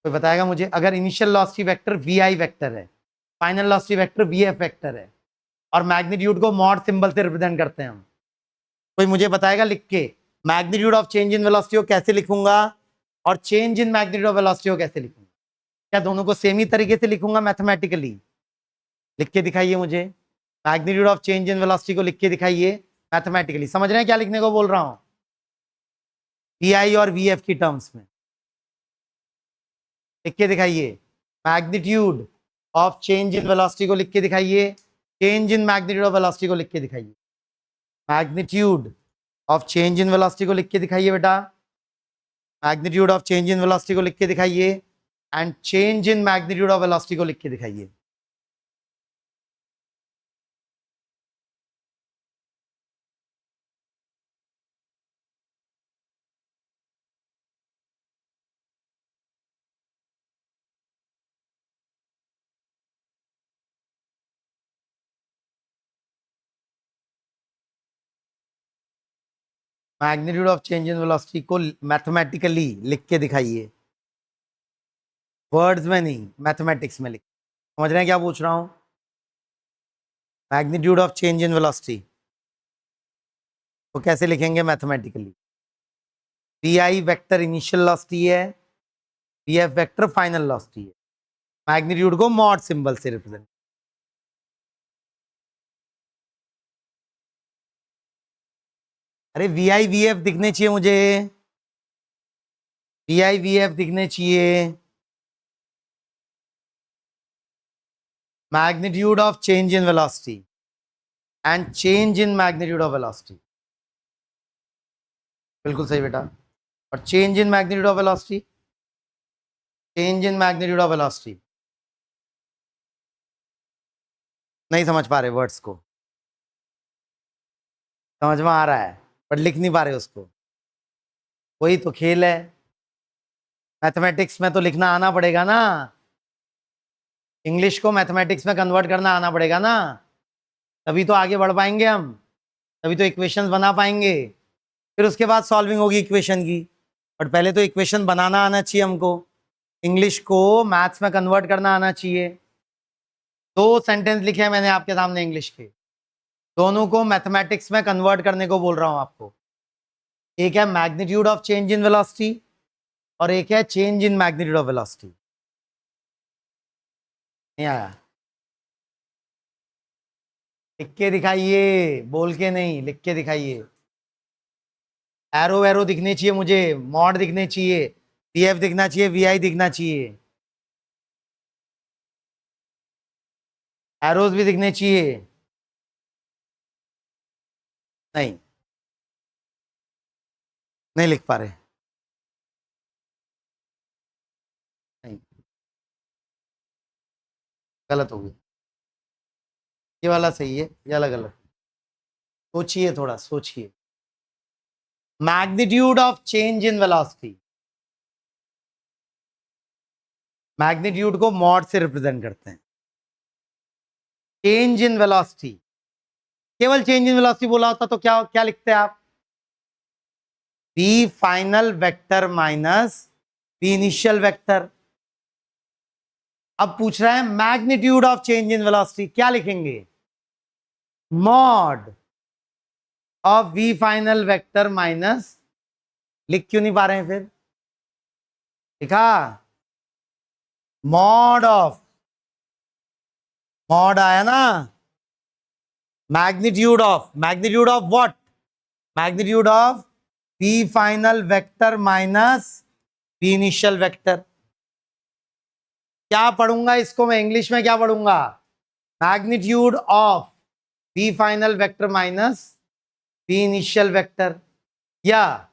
कोई बताएगा मुझे? अगर initial velocity vector V I vector है, final velocity vector V F vector है, और मैग्नीट्यूड को मॉड सिंबल से रिप्रेजेंट करते हैं हम, कोई मुझे बताएगा लिख के magnitude of change in velocity को कैसे लिखूंगा और change in magnitude of velocity को कैसे लिखूंगा? क्या दोनों को सेम ही तरीके से लिखूंगा मैथमेटिकली? लिख के दिखाइए मुझे, magnitude of change in velocity को लिख के दिखाइए मैथमेटिकली। समझ रहे हैं क्या लिखने को बोल रहा हूं? वी आई और वी एफ की टर्म्स में लिख के दिखाइए। Magnitude of change in velocity को लिख के दिखाइए, change in magnitude of velocity को लिख के दिखाइए। Magnitude of change in velocity को लिख के दिखाइए बेटा, magnitude of change in velocity को लिख के दिखाइए, and change in magnitude of velocity को लिख के दिखाइए। Magnitude of change in velocity को मैथमेटिकली लिख के दिखाइए, वर्ड्स में नहीं, मैथमेटिक्स में लिख। समझ रहे हैं क्या पूछ रहा हूं? Magnitude of change in velocity तो कैसे लिखेंगे mathematically? V I vector initial velocity है, V F vector final velocity है, मैग्नीट्यूड को मॉड सिंबल से रिप्रेजेंट। अरे वी आई वी एफ दिखने चाहिए मुझे, वी आई वी एफ दिखने चाहिए। Magnitude of change in velocity and change in magnitude of velocity, बिल्कुल सही बेटा। और change in magnitude of velocity, change in magnitude of velocity नहीं समझ पा रहे वर्ड्स को, समझ में आ रहा है पर लिख नहीं पा रहे उसको, वही तो खेल है। मैथमेटिक्स में तो लिखना आना पड़ेगा ना, इंग्लिश को मैथमेटिक्स में कन्वर्ट करना आना पड़ेगा ना, तभी तो आगे बढ़ पाएंगे हम, तभी तो इक्वेशंस बना पाएंगे। फिर उसके बाद सॉल्विंग होगी इक्वेशन की, बट पहले तो इक्वेशन बनाना आना चाहिए हमको, इंग्लिश को मैथ्स में कन्वर्ट करना आना चाहिए। 2 सेंटेंस लिखे हैं मैंने आपके सामने इंग्लिश के, दोनों को मैथमेटिक्स में कन्वर्ट करने को बोल रहा हूं आपको। एक है magnitude of change in velocity और एक है change in magnitude of velocity. नहीं आया? लिख के दिखाइए, बोल के नहीं, लिख के दिखाइए। एरो वैरो दिखने चाहिए मुझे, मॉड दिखने चाहिए, पीएफ दिखना चाहिए, वीआई दिखना चाहिए, एरोज भी दिखने चाहिए। नहीं, नहीं लिख पा रहे, नहीं, गलत हो गया। ये वाला सही है, ये वाला गलत। सोचिए, थोड़ा सोचिए। Magnitude of change in velocity, magnitude को मॉड से रिप्रेजेंट करते हैं। चेंज इन वेलोसिटी, केवल चेंज इन वेलोसिटी बोला होता तो क्या क्या लिखते हैं आप? B final vector minus B initial vector. अब पूछ रहा है magnitude of change in velocity, क्या लिखेंगे? Mod of V final vector minus, लिख क्यों नहीं पा रहे हैं फिर? लिखा मॉड ऑफ, मॉड आया ना, magnitude of what? Magnitude of V final vector minus V initial vector. क्या पढ़ूंगा इसको मैं इंग्लिश में, क्या पढ़ूंगा? Magnitude of V final vector minus V initial vector, या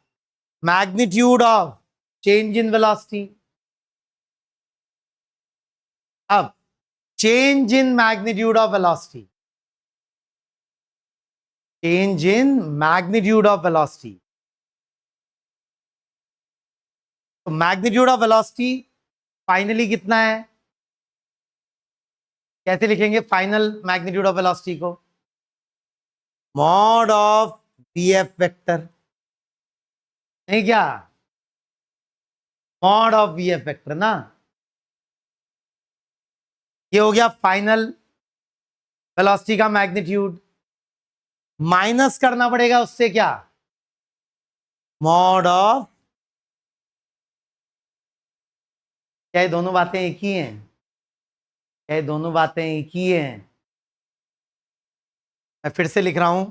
magnitude of change in velocity. अब change in magnitude of velocity, change in magnitude of velocity, तो मैग्नीट्यूड ऑफ वेलोसिटी फाइनली कितना है? कैसे लिखेंगे फाइनल मैग्नीट्यूड ऑफ वेलोसिटी को? Mod of VF vector, नहीं क्या? मॉड ऑफ वीएफ वेक्टर ना, ये हो गया फाइनल वेलोसिटी का मैग्नीट्यूड। माइनस करना पड़ेगा उससे क्या? मॉड ऑफ, क्या ये दोनों बातें एक ही हैं? क्या ये दोनों बातें एक ही हैं? मैं फिर से लिख रहा हूं,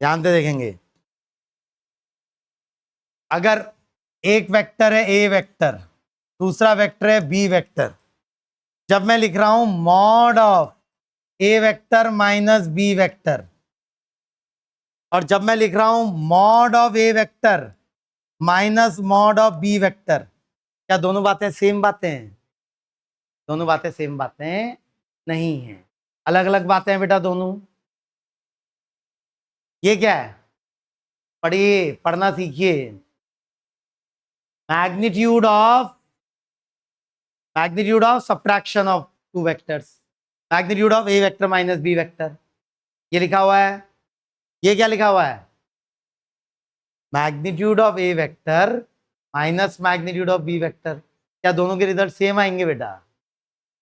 ध्यान से देखेंगे। अगर एक वेक्टर है ए वेक्टर, दूसरा वेक्टर है बी वेक्टर, जब मैं लिख रहा हूं mod of A vector minus B vector, और जब मैं लिख रहा हूं mod of A vector minus mod of B vector, क्या दोनों बातें सेम बातें हैं? दोनों बातें सेम बातें नहीं हैं, अलग अलग बातें हैं बेटा दोनों। ये क्या है? पढ़िए, पढ़ना सीखिए। Magnitude of subtraction of two vectors, magnitude of A vector minus B vector, ये लिखा हुआ है। ये क्या लिखा हुआ है? Magnitude of A vector minus magnitude of B vector. क्या दोनों के रिजल्ट सेम आएंगे बेटा?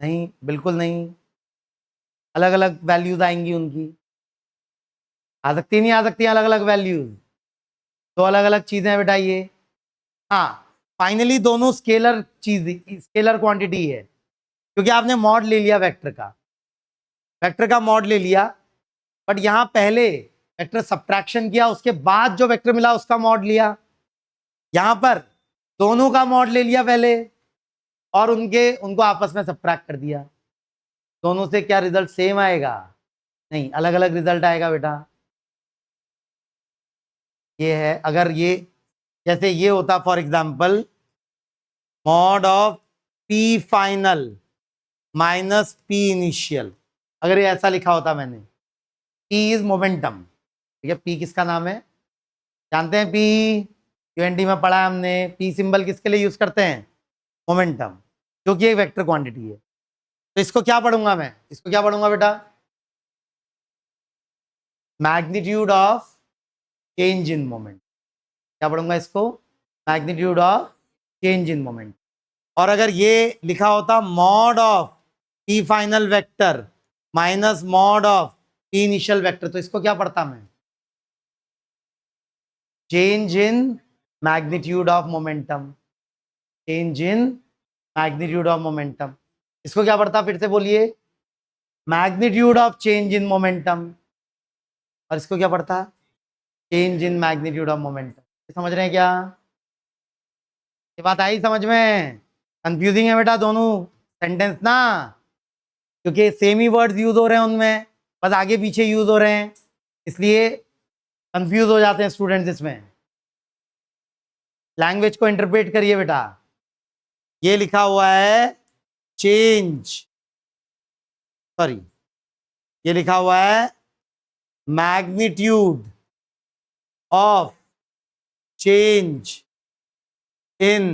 नहीं, बिल्कुल नहीं, अलग अलग वैल्यूज आएंगी उनकी। आ सकती नहीं आ सकती अलग अलग वैल्यूज, तो अलग अलग चीजें हैं बेटा ये। हाँ, फाइनली दोनों स्केलर चीज, स्केलर क्वांटिटी है, क्योंकि आपने मॉड ले लिया वेक्टर का मॉड ले लिया, बट यहां पहले वेक्टर सब्ट्रैक्शन किया, उसके बाद जो वेक्टर मिला उसका मॉड लिया। यहां पर दोनों का मॉड ले लिया पहले और उनको आपस में सब्ट्रैक्ट कर दिया। दोनों से क्या रिजल्ट सेम आएगा? नहीं, अलग अलग रिजल्ट आएगा बेटा। ये है, अगर ये जैसे ये होता for example mod of P final minus P initial, अगर ये ऐसा लिखा होता मैंने, पी इज मोमेंटम, ठीक है? पी किसका नाम है? जानते हैं? पी यूएनटी में पढ़ा है हमने, पी सिंबल किसके लिए यूज करते हैं? मोमेंटम, जो कि एक वेक्टर क्वांटिटी है। तो इसको क्या पढ़ूंगा मैं? इसको क्या पढ़ूंगा बेटा? Magnitude of change in moment. क्या पढ़ूंगा इसको? Magnitude of change in moment. और अगर ये लिखा होता mod of P final vector minus mod of P initial vector, तो इसको क्या पढ़ता मैं? Change in magnitude of momentum. Change in magnitude of momentum, इसको क्या पढ़ता? फिर से बोलिए, magnitude of change in momentum. और इसको क्या पढ़ता? Change in magnitude of momentum. समझ रहे हैं क्या? ये बात आई समझ में? कंफ्यूजिंग है बेटा दोनों सेंटेंस ना, क्योंकि सेम ही वर्ड्स यूज हो रहे हैं उनमें, बस आगे पीछे यूज हो रहे हैं, इसलिए कंफ्यूज हो जाते हैं स्टूडेंट्स इसमें। लैंग्वेज को इंटरप्रेट करिए बेटा। ये लिखा हुआ है चेंज, सॉरी, ये लिखा हुआ है magnitude of change in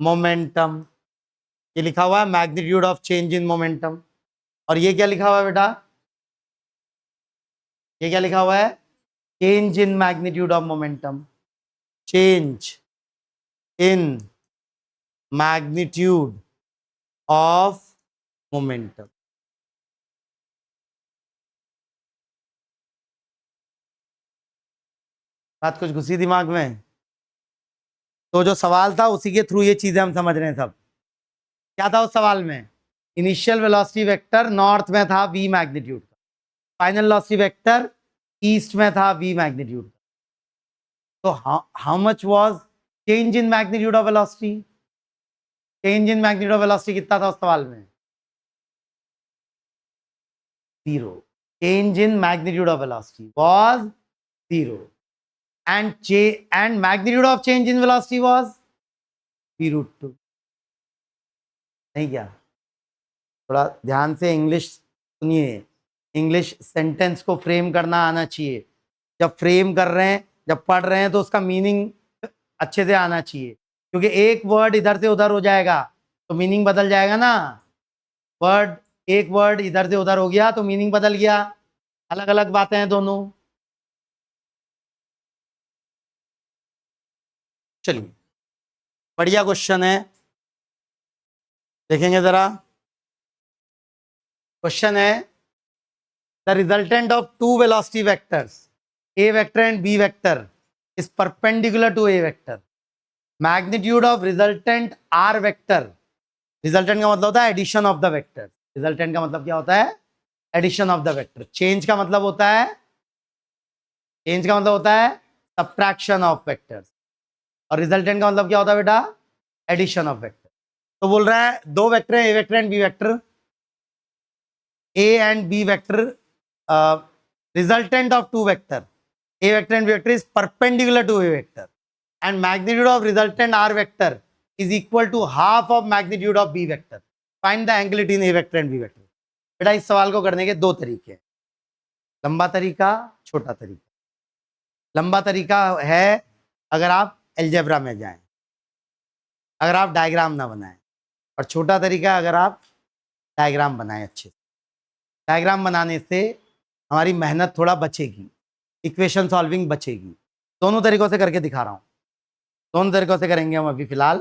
momentum. ये लिखा हुआ है magnitude of change in momentum. और ये क्या लिखा हुआ है बेटा? ये क्या लिखा हुआ है? Change in magnitude of momentum. Change in magnitude of momentum. बात कुछ घुसी दिमाग में? तो जो सवाल था उसी के थ्रू ये चीजें हम समझ रहे हैं सब। क्या था उस सवाल में? इनिशियल वेलोसिटी वेक्टर नॉर्थ में था v मैग्नीट्यूड का, फाइनल वेलोसिटी वेक्टर ईस्ट में था v मैग्नीट्यूड का। तो how much was change in magnitude of velocity? Change in magnitude of velocity कितना था उस सवाल में? 0। Change in magnitude of velocity was 0 and magnitude of change in velocity was v√2। नहीं क्या? थोड़ा ध्यान से इंग्लिश सुनिए, इंग्लिश सेंटेंस को फ्रेम करना आना चाहिए। जब फ्रेम कर रहे हैं, जब पढ़ रहे हैं, तो उसका मीनिंग अच्छे से आना चाहिए, क्योंकि एक वर्ड इधर से उधर हो जाएगा तो मीनिंग बदल जाएगा ना। एक वर्ड इधर से उधर हो गया तो मीनिंग बदल गया, अलग अलग बातें हैं दोनों। चलिए, बढ़िया क्वेश्चन है, देखेंगे जरा। क्वेश्चन है, the resultant of two velocity vectors A vector and B vector is perpendicular to A vector. Magnitude of resultant R vector, resultant का मतलब होता है addition of the vector. Resultant का मतलब क्या होता है? Addition of the vector. Change का मतलब होता है, चेंज का मतलब होता है सब्ट्रैक्शन ऑफ वेक्टर्स, और रिजल्टेंट का मतलब क्या होता है बेटा? Addition of vector. तो बोल रहा है दो वेक्टर है, A vector and B vector, A and B vector, resultant of two vector A vector and B vector is perpendicular to A vector, and magnitude of resultant r vector is equal to half of magnitude of b vector. Find the angle between a vector and b vector. बेटा इस सवाल को करने के दो तरीके हैं, लंबा तरीका, छोटा तरीका। लंबा तरीका है अगर आप एल्जेब्रा में जाएं, अगर आप डायग्राम ना बनाएं, और छोटा तरीका अगर आप डायग्राम बनाएं अच्छे से। डायग्राम बनाने से हमारी मेहनत थोड़ा बचेगी, इक्वेशन सॉल्विंग बचेगी। दोनों तरीकों से करके दिखा रहा हूं, दोनों तरीकों से करेंगे हम अभी फिलहाल,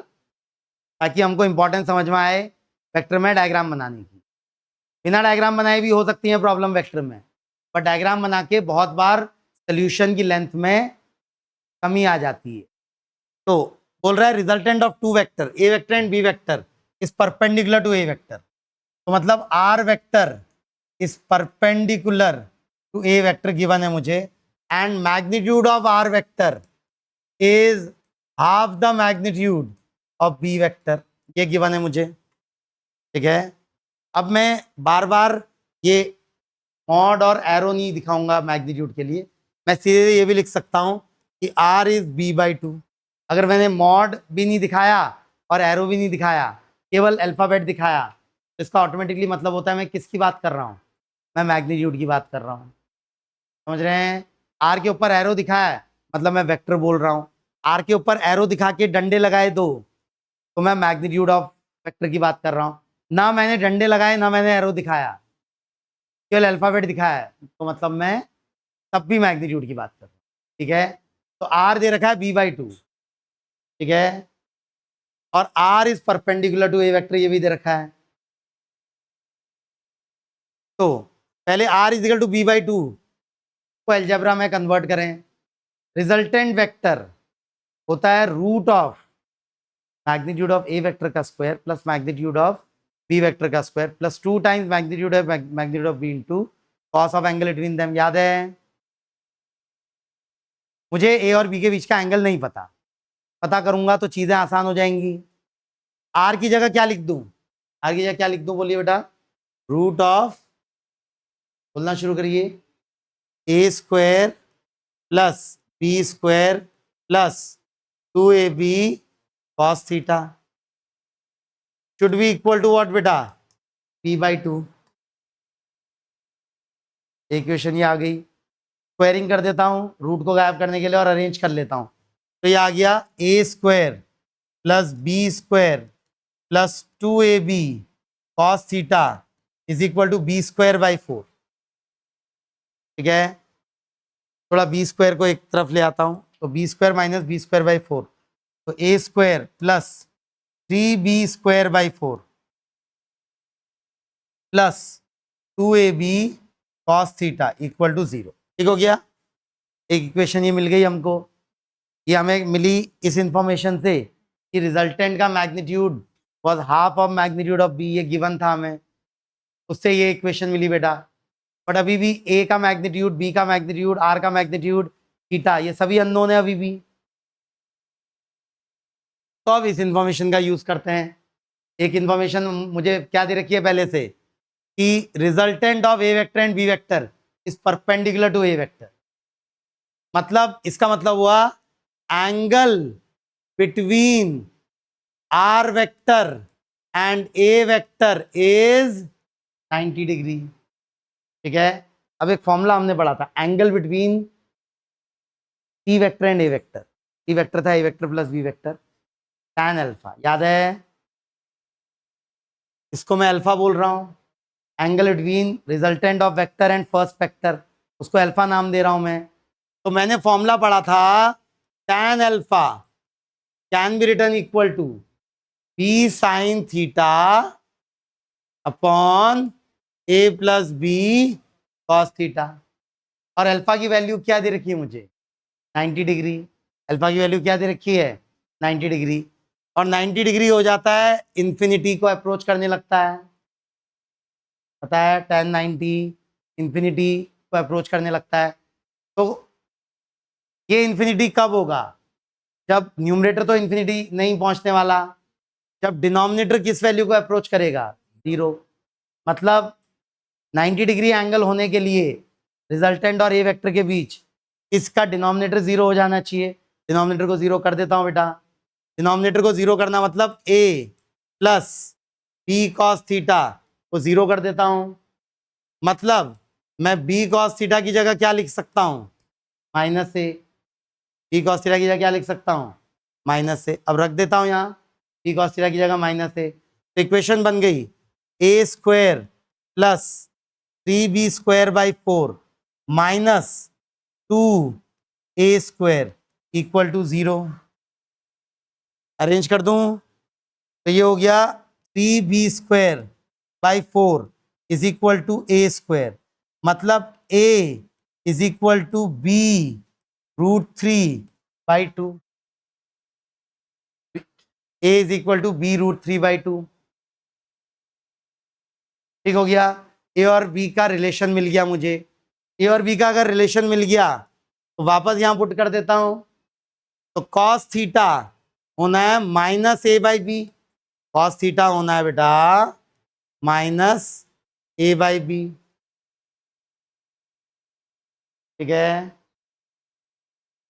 ताकि हमको इंपॉर्टेंस समझ में आए वेक्टर में डायग्राम बनाने की। बिना डायग्राम बनाए भी हो सकती है प्रॉब्लम वेक्टर में, पर डायग्राम बना के बहुत बार सोल्यूशन की लेंथ में कमी आ जाती है। तो बोल रहा है resultant of two vector A vector and B vector is perpendicular to A vector, तो मतलब R vector is perpendicular to A vector given है मुझे, and magnitude of R vector is half the magnitude of B vector, ये given है मुझे। ठीक है, अब मैं बार बार ये मॉड और एरो नहीं दिखाऊंगा मैग्नीट्यूड के लिए, मैं सीधे ये भी लिख सकता हूं कि r इज b/2। अगर मैंने मॉड भी नहीं दिखाया और एरो भी नहीं दिखाया, केवल अल्फाबेट दिखाया, तो इसका ऑटोमेटिकली मतलब होता है मैं किसकी बात कर रहा हूँ? मैं मैग्नीट्यूड की बात कर रहा हूँ। समझ रहे हैं? r के ऊपर एरो दिखाया है मतलब मैं वेक्टर बोल रहा हूँ, आर के ऊपर एरो दिखा के डंडे लगाए दो तो मैं मैग्नीट्यूड ऑफ वेक्टर की बात कर रहा हूँ। ना मैंने डंडे लगाए ना मैंने एरो दिखाया, केवल अल्फाबेट दिखाया है, तो मतलब मैं तब भी मैग्नीट्यूड की बात कर रहा हूं, ठीक है। तो आर दे रखा है b/2, ठीक है, और R is perpendicular to A vector, ये भी दे रखा है। तो पहले आर इजिकल टू b/2 को अलजेब्रा में कन्वर्ट करें। रिजल्टेंट वेक्टर होता है root of magnitude of A vector का square plus magnitude of B vector का square plus 2 times magnitude of B into cos of angle between them. याद है, मुझे ए और बी के बीच का एंगल नहीं पता, पता करूंगा तो चीजें आसान हो जाएंगी। आर की जगह क्या लिख दूं, आर की जगह क्या लिख दूं, बोलिए बेटा। रूट ऑफ, बोलना शुरू करिए, A square plus B square plus 2ab cos theta should be equal to what बेटा, b/2। इक्वेशन ये आ गई। स्क्वायरिंग कर देता हूं रूट को गायब करने के लिए और अरेंज कर लेता हूं। तो ये आ गया A square plus B square plus 2ab cos theta is equal to b²/4, ठीक है। थोड़ा b² को एक तरफ ले आता हूं, तो b² माइनस b²/4, तो a square plus 3b²/4 plus 2ab cos theta equal to 0, ठीक हो गया। एक इक्वेशन ये मिल गई हमको। ये हमें मिली इस इंफॉर्मेशन से कि रिजल्टेंट का magnitude was half of magnitude of B, ये गिवन था हमें, उससे ये इक्वेशन मिली बेटा। बट अभी भी ए का मैग्नीट्यूड, बी का मैग्नीट्यूड, आर का मैग्नीट्यूड, थीटा, ये सभी अननोन है अभी भी। तो अब इस इंफॉर्मेशन का यूज करते हैं। एक इंफॉर्मेशन मुझे क्या दे रखी है पहले से कि resultant of A vector and B vector is perpendicular to A vector. मतलब इसका मतलब हुआ angle between R vector and A vector is 90 degree, ठीक है। अब एक फॉर्मूला हमने पढ़ा था, angle between C vector and A vector. C vector था A vector plus B vector, tan alpha, याद है। इसको मैं अल्फा बोल रहा हूं। Angle between resultant of vector and first vector, उसको अल्फा नाम दे रहा हूं मैं। तो मैंने फॉर्मूला पढ़ा था tan alpha can be written equal to B sine theta upon A plus B cos theta. और अल्फा की वैल्यू क्या दे रखी है मुझे, 90 डिग्री। अल्फा की वैल्यू क्या दे रखी है, 90 डिग्री। और 90 डिग्री हो जाता है इन्फिनिटी को अप्रोच करने लगता है, पता है, tan 90 इन्फिनिटी को अप्रोच करने लगता है। तो ये इन्फिनिटी कब होगा, जब न्यूमरेटर तो इन्फिनिटी नहीं पहुंचने वाला, जब डिनोमिनेटर किस वैल्यू को अप्रोच करेगा, 0। मतलब 90 डिग्री एंगल होने के लिए रिजल्टेंट और ए वेक्टर के बीच इसका डिनोमिनेटर 0 हो जाना चाहिए। डिनोमिनेटर को 0 कर देता हूं बेटा। डिनोमिनेटर को 0 करना मतलब a plus B cos theta को 0 कर देता हूं। मतलब मैं b कॉस थीटा की जगह क्या लिख सकता हूं, -a। b कॉस थीटा की जगह क्या लिख सकता हूं, -a। अब रख देता हूं यहाँ b कॉस थीटा की जगह -a। तो इक्वेशन बन गई a square plus 3b²/4 minus 2a square equal to 0। Arrange कर दूं तो ये हो गया 3b²/4 is equal to a square. मतलब a is equal to b√3/2। a is equal to b√3/2, ठीक हो गया। ए और बी का रिलेशन मिल गया मुझे। ए और बी का अगर रिलेशन मिल गया तो वापस यहां पुट कर देता हूं। तो cos थीटा होना है -a/b, cos थीटा होना है बेटा -a/b, ठीक है।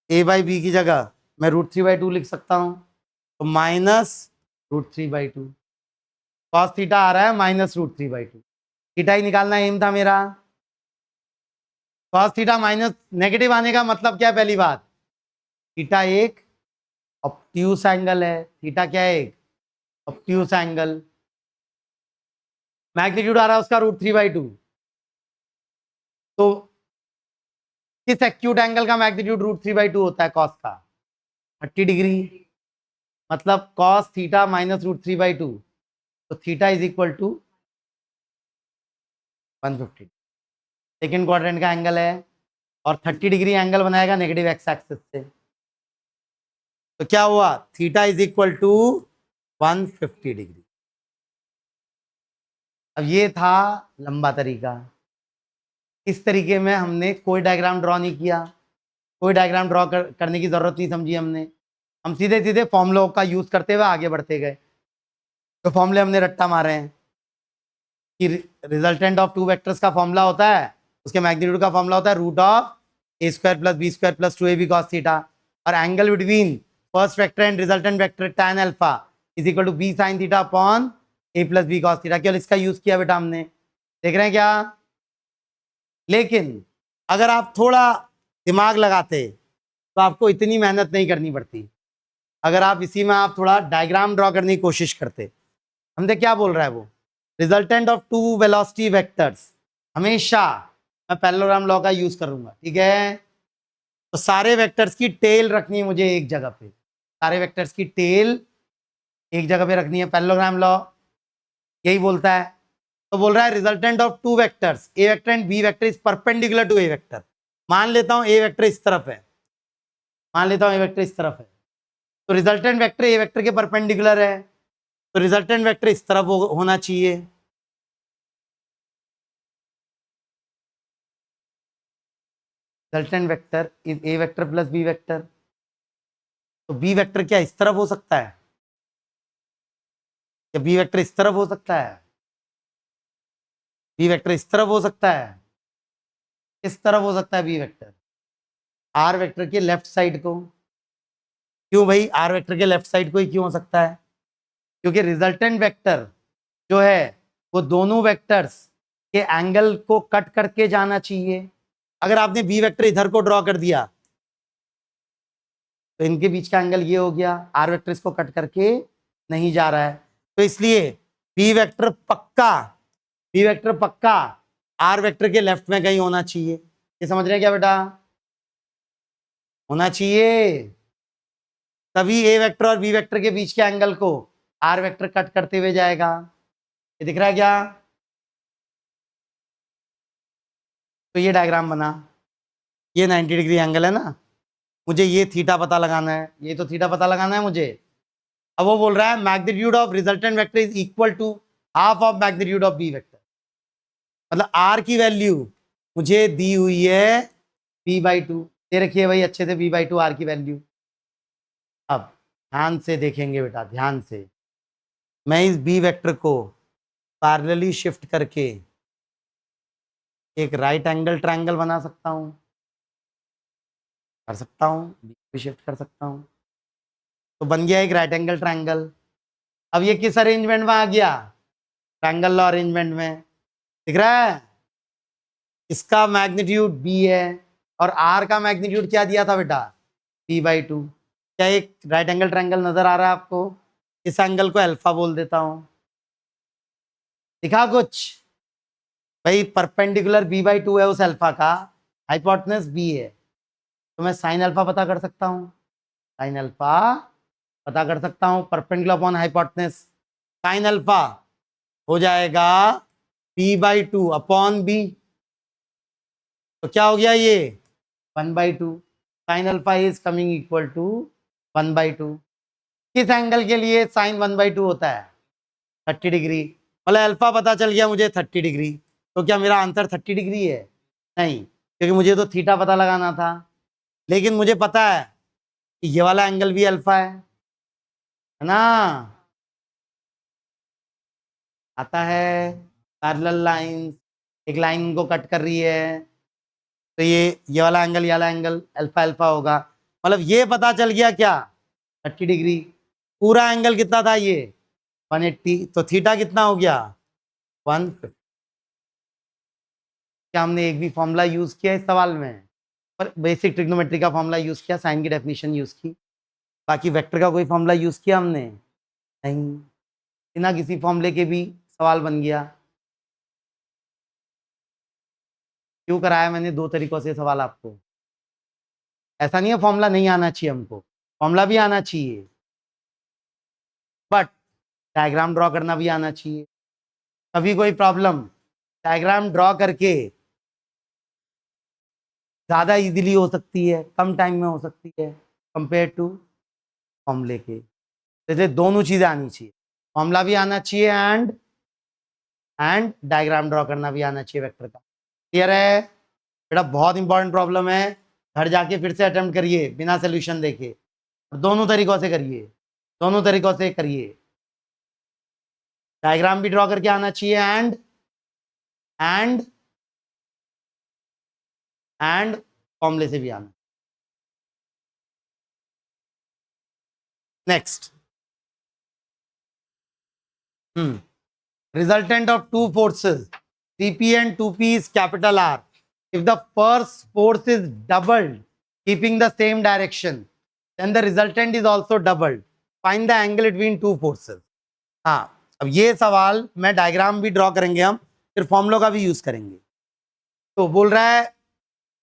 a/b की जगह मैं √3/2 लिख सकता हूं, तो -√3/2। cos थीटा आ रहा है -√3/2। थीटा ही निकालना एम था मेरा। cos थीटा माइनस नेगेटिव आने का मतलब क्या है, पहली बात, थीटा एक ऑब्ट्यूस एंगल है। थीटा क्या है, एक ऑब्ट्यूस एंगल। मैग्नीट्यूड आ रहा है उसका √3/2। तो किस एक्यूट एंगल का मैग्नीट्यूड √3/2 होता है कॉस का? 30 डिग्री। मतलब कॉस थीटा माइनस √3/2, तो theta is equal to 150। Second quadrant का एंगल है और 30 डिग्री एंगल बनाएगा नेगेटिव एक्स एक्सिस से, तो क्या हुआ? Theta is equal to 150 degree. अब ये था लंबा तरीका। इस तरीके में हमने कोई डायग्राम ड्रॉ नहीं किया, कोई डायग्राम ड्रॉ करने की जरूरत नहीं समझी हमने। हम सीधे सीधे फॉर्मूलों का यूज करते हुए आगे बढ़ते गए। तो फॉर्मूले हमने रट्टा मारे हैं कि रिजल्टेंट ऑफ टू वेक्टर्स का फॉर्मूला होता है, उसके मैग्नीट्यूड का फॉर्मूला होता है √a² + b² + 2ab cos theta, और angle between first vector and resultant vector tan alpha is equal to b sin theta upon a + b cos theta. केवल इसका यूज किया बेटा हमने, देख रहे हैं क्या? लेकिन अगर आप थोड़ा दिमाग लगाते तो आपको इतनी मेहनत नहीं करनी पड़ती। अगर आप इसी में आप थोड़ा डायग्राम ड्रॉ करने की कोशिश करते। हमने क्या बोल रहा है वो, resultant of two velocity vectors, हमेशा मैं पैरेललोग्राम लॉ का यूज करूंगा, ठीक है? तो सारे वेक्टर्स की टेल रखनी है मुझे एक जगह पे, सारे वेक्टर्स की टेल एक जगह पे रखनी है। पैरेललोग्राम लॉ यही बोलता है। तो बोल रहा है resultant of two vectors A vector and B vector is perpendicular to A vector. मान लेता हूं ए वेक्टर इस तरफ है, मान लेता हूं ए वेक्टर इस तरफ है, तो रिजल्टेंट वेक्टर ए वेक्टर के परपेंडिकुलर है, तो रिजल्टेंट वेक्टर इस तरफ होना चाहिए। Resultant vector is A vector plus B vector, तो बी वेक्टर क्या इस तरफ हो सकता है? क्या बी वेक्टर इस तरफ हो सकता है? बी वेक्टर इस तरफ हो सकता है, इस तरफ हो सकता है बी वेक्टर, आर वेक्टर के लेफ्ट साइड को। क्यों भाई आर वेक्टर के लेफ्ट साइड को ही क्यों हो सकता है? क्योंकि रिजल्टेंट वेक्टर जो है वो दोनों वेक्टर्स के एंगल को कट करके जाना चाहिए। अगर आपने बी वेक्टर इधर को ड्रॉ कर दिया तो इनके बीच का एंगल ये हो गया, आर वेक्टर इसको कट करके नहीं जा रहा है, तो इसलिए बी वेक्टर पक्का, बी वेक्टर पक्का आर वेक्टर के लेफ्ट में कहीं होना चाहिए। ये समझ रहे हैं क्या बेटा? होना चाहिए, तभी ए वेक्टर और बी वेक्टर के बीच के एंगल को आर वेक्टर कट करते हुए जाएगा। ये दिख रहा है क्या? तो ये डायग्राम बना, ये 90 डिग्री एंगल है ना, मुझे ये थीटा पता लगाना है, ये तो थीटा पता लगाना है मुझे। अब वो बोल रहा है magnitude of resultant vector is equal to half of magnitude of B vector. मतलब आर की वैल्यू मुझे दी हुई है b/2, दे रखिए भाई अच्छे से b/2 आर की वैल्यू। अब ध्यान से देखेंगे बेटा, ध्यान से, मैं इस बी वेक्टर को पैरेलली शिफ्ट करके एक राइट एंगल ट्रायंगल बना सकता हूं, कर सकता हूं, बी भी शिफ्ट कर सकता हूं, तो बन गया एक राइट एंगल ट्रायंगल। अब ये किस अरेंजमेंट में आ गया? ट्रायंगल लॉ अरेंजमेंट में, दिख रहा है? इसका मैग्नीट्यूड बी है और आर का मैग्नीट्यूड क्या दिया था बेटा? b/2। क्या एक राइट एंगल ट्रायंगल नजर आ रहा है आपको? इस एंगल को अल्फा बोल देता हूं, दिखा कुछ? भाई परपेंडिकुलर b/2 है उस अल्फा का, हाइपोटेनस b है, तो मैं साइन अल्फा पता कर सकता हूं, साइन अल्फा पता कर सकता हूं perpendicular upon hypotenuse. Sine alpha हो जाएगा b/2 अपॉन b, तो क्या हो गया ये 1/2। Sine alpha is coming equal to 1/2। किस एंगल के लिए साइन 1/2 होता है? 30 डिग्री। मतलब अल्फा पता चल गया मुझे 30 डिग्री, तो क्या मेरा आंसर 30 डिग्री है? नहीं, क्योंकि मुझे तो थीटा पता लगाना था, लेकिन मुझे पता है कि ये वाला एंगल भी अल्फा है ना? आता है पैरेलल लाइन, एक लाइन को कट कर रही है, तो ये वाला एंगल, ये वाला एंगल अल्फा अल्फा होगा। मतलब ये पता चल गया क्या? 30 डिग्री। पूरा एंगल कितना था ये? 180, तो थीटा कितना हो गया? 150। क्या हमने एक भी फॉर्मूला यूज किया इस सवाल में? पर बेसिक ट्रिग्नोमेट्री का फॉर्मूला यूज किया, साइन की डेफिनेशन यूज की, बाकी वेक्टर का कोई फॉर्मूला यूज किया हमने नहीं। बिना किसी फॉर्मूले के भी सवाल बन गया। क्यों कराया मैंने दो तरीकों से सवाल आपको? ऐसा नहीं है फॉर्मूला नहीं आना चाहिए हमको, फॉर्मूला भी आना चाहिए, बट डायग्राम ड्रॉ करना भी आना चाहिए। कभी कोई प्रॉब्लम, डायग्राम ड्रॉ करके ज़्यादा इजीली हो सकती है, कम टाइम में हो सकती है कंपेयर टू फॉर्मूले के। जैसे दोनों चीज़ें आनी चाहिए, फॉर्मूला भी आना चाहिए एंड डायग्राम ड्रॉ करना भी आना चाहिए वेक्टर का। क्लियर है बेटा? बहुत इंपॉर्टेंट प्रॉब्लम है, घर जाके फिर से अटेम्प्ट करिए बिना सोल्यूशन देखे, और दोनों तरीकों से करिए, दोनों तरीकों से करिए। डायग्राम भी ड्रॉ करके आना चाहिए एंड फॉर्मूले से भी आना। Next, resultant of two forces CP and 2P is capital R. If the first force is doubled keeping the same direction, then the resultant is also doubled. Find the angle between two forces. हाँ, अब ये सवाल मैं diagram भी draw करेंगे हम, फिर formula का भी यूज करेंगे। तो बोल रहा है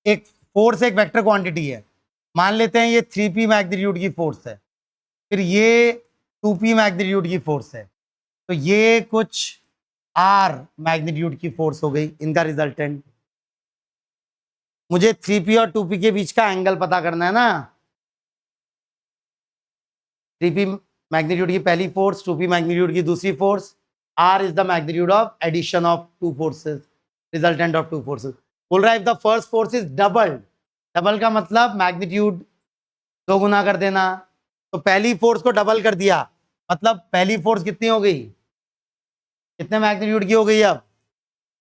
एक फोर्स एक वेक्टर क्वांटिटी है, मान लेते हैं ये 3P मैग्नीट्यूड की फोर्स है, फिर ये 2P मैग्नीट्यूड की फोर्स है, तो ये कुछ R मैग्नीट्यूड की फोर्स हो गई, इनका रिजल्टेंट। मुझे 3P और 2P के बीच का एंगल पता करना है ना। 3P मैग्नीट्यूड की पहली फोर्स, 2P मैग्नीट्यूड की दूसरी force, R is the magnitude of addition of two forces, resultant of two forces. बोल रहा है if the first force is double, double का मतलब मैग्नीट्यूड दो गुना कर देना, तो पहली फोर्स को डबल कर दिया, मतलब पहली फोर्स कितनी हो गई, कितने मैग्नीट्यूड की हो गई अब,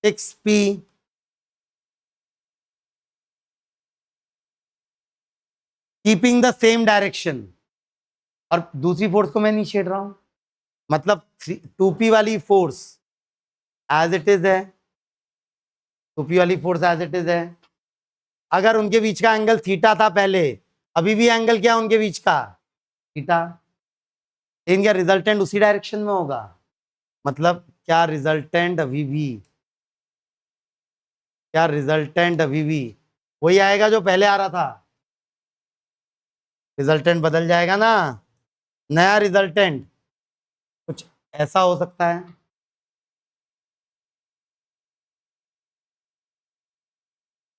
6P। Keeping the same direction, और दूसरी फोर्स को मैं नहीं छेड़ रहा हूं, मतलब 2P वाली फोर्स एज इट इज है, 2P वाली फोर्स एज इट इज है। अगर उनके बीच का एंगल थीटा था पहले, अभी भी एंगल क्या उनके बीच का, थीटा, इनका रिजल्टेंट उसी डायरेक्शन में होगा, मतलब क्या रिजल्टेंट अभी भी वही आएगा जो पहले आ रहा था। रिजल्टेंट बदल जाएगा ना, नया रिजल्टेंट कुछ ऐसा हो सकता है।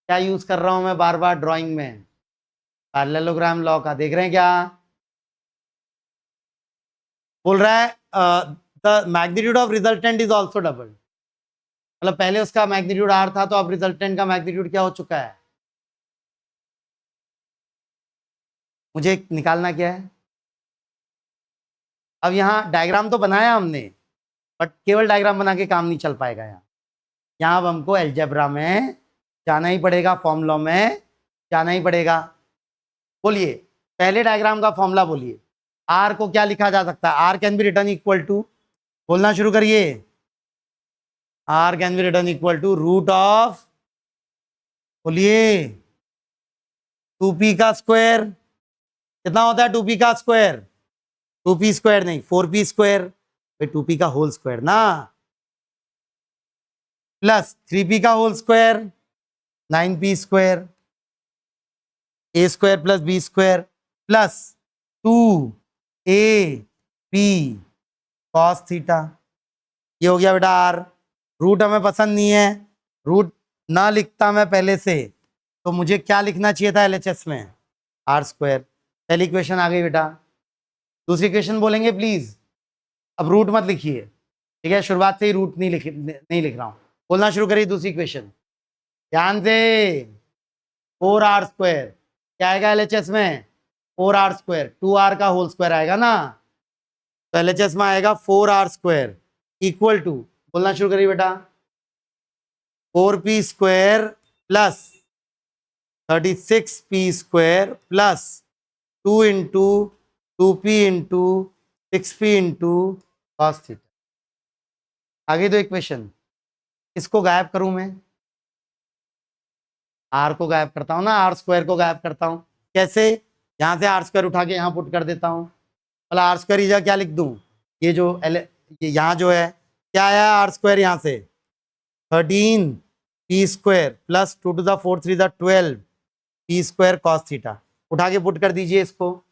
क्या यूज कर रहा हूं मैं बार बार ड्राइंग में, पैरेललोग्राम लॉ का, देख रहे हैं क्या बोल रहा है, the magnitude of resultant is also double, मतलब पहले उसका मैग्नीट्यूड R था, तो अब रिजल्टेंट का मैग्नीट्यूड क्या हो चुका है, मुझे निकालना क्या है। अब यहाँ डायग्राम तो बनाया हमने, बट केवल डायग्राम बना के काम नहीं चल पाएगा। यहाँ अब हमको अलजेब्रा में जाना ही पड़ेगा, फॉर्मूला में जाना ही पड़ेगा। बोलिए पहले डायग्राम का फॉर्मूला बोलिए, आर को क्या लिखा जा सकता है, R can be written equal to, बोलना शुरू करिए, R can be written equal to root of, बोलिए 2P का स्क्वायर, कितना होता है 2P का स्क्वायर, 2P स्क्वायर नहीं 4P स्क्वायर, भाई 2P का होल स्क्वायर ना, प्लस 3P का whole square 9P square, A square plus B square plus 2AP cos theta. ये हो गया बेटा आर। रूट हमें पसंद नहीं है, रूट ना लिखता मैं पहले से, तो मुझे क्या लिखना चाहिए था LHS में, आर स्क्वायर। पहली इक्वेशन आ गई बेटा, दूसरी इक्वेशन बोलेंगे प्लीज, अब रूट मत लिखिए, ठीक है, शुरुआत से ही रूट नहीं लिख रहा हूं, बोलना शुरू करिए दूसरी इक्वेशन ध्यान से। 4R स्क्वायर क्या आएगा LHS में, 4R स्क्वायर, 2R का होल स्क्वायर आएगा ना, तो LHS में आएगा 4R स्क्वायर इक्वल टू, बोलना शुरू करिए बेटा, 4P square plus 36P square plus 2 into 2P into 6P into cos theta. आगे दो इक्वेशन, इसको गायब करूं मैं, आर को गायब करता हूं ना, आर स्क्वायर को गायब करता हूं, कैसे, यहां से आर स्क्वायर उठा के यहां पुट कर देता हूं, मतलब आर स्क्वायर इधर क्या लिख दूं, ये जो यहाँ जो है क्या आया आर स्क्वायर, यहाँ से 13P square plus 2 to the 4 3 12P square cos theta. उठा के पुट कर दीजिए, इसको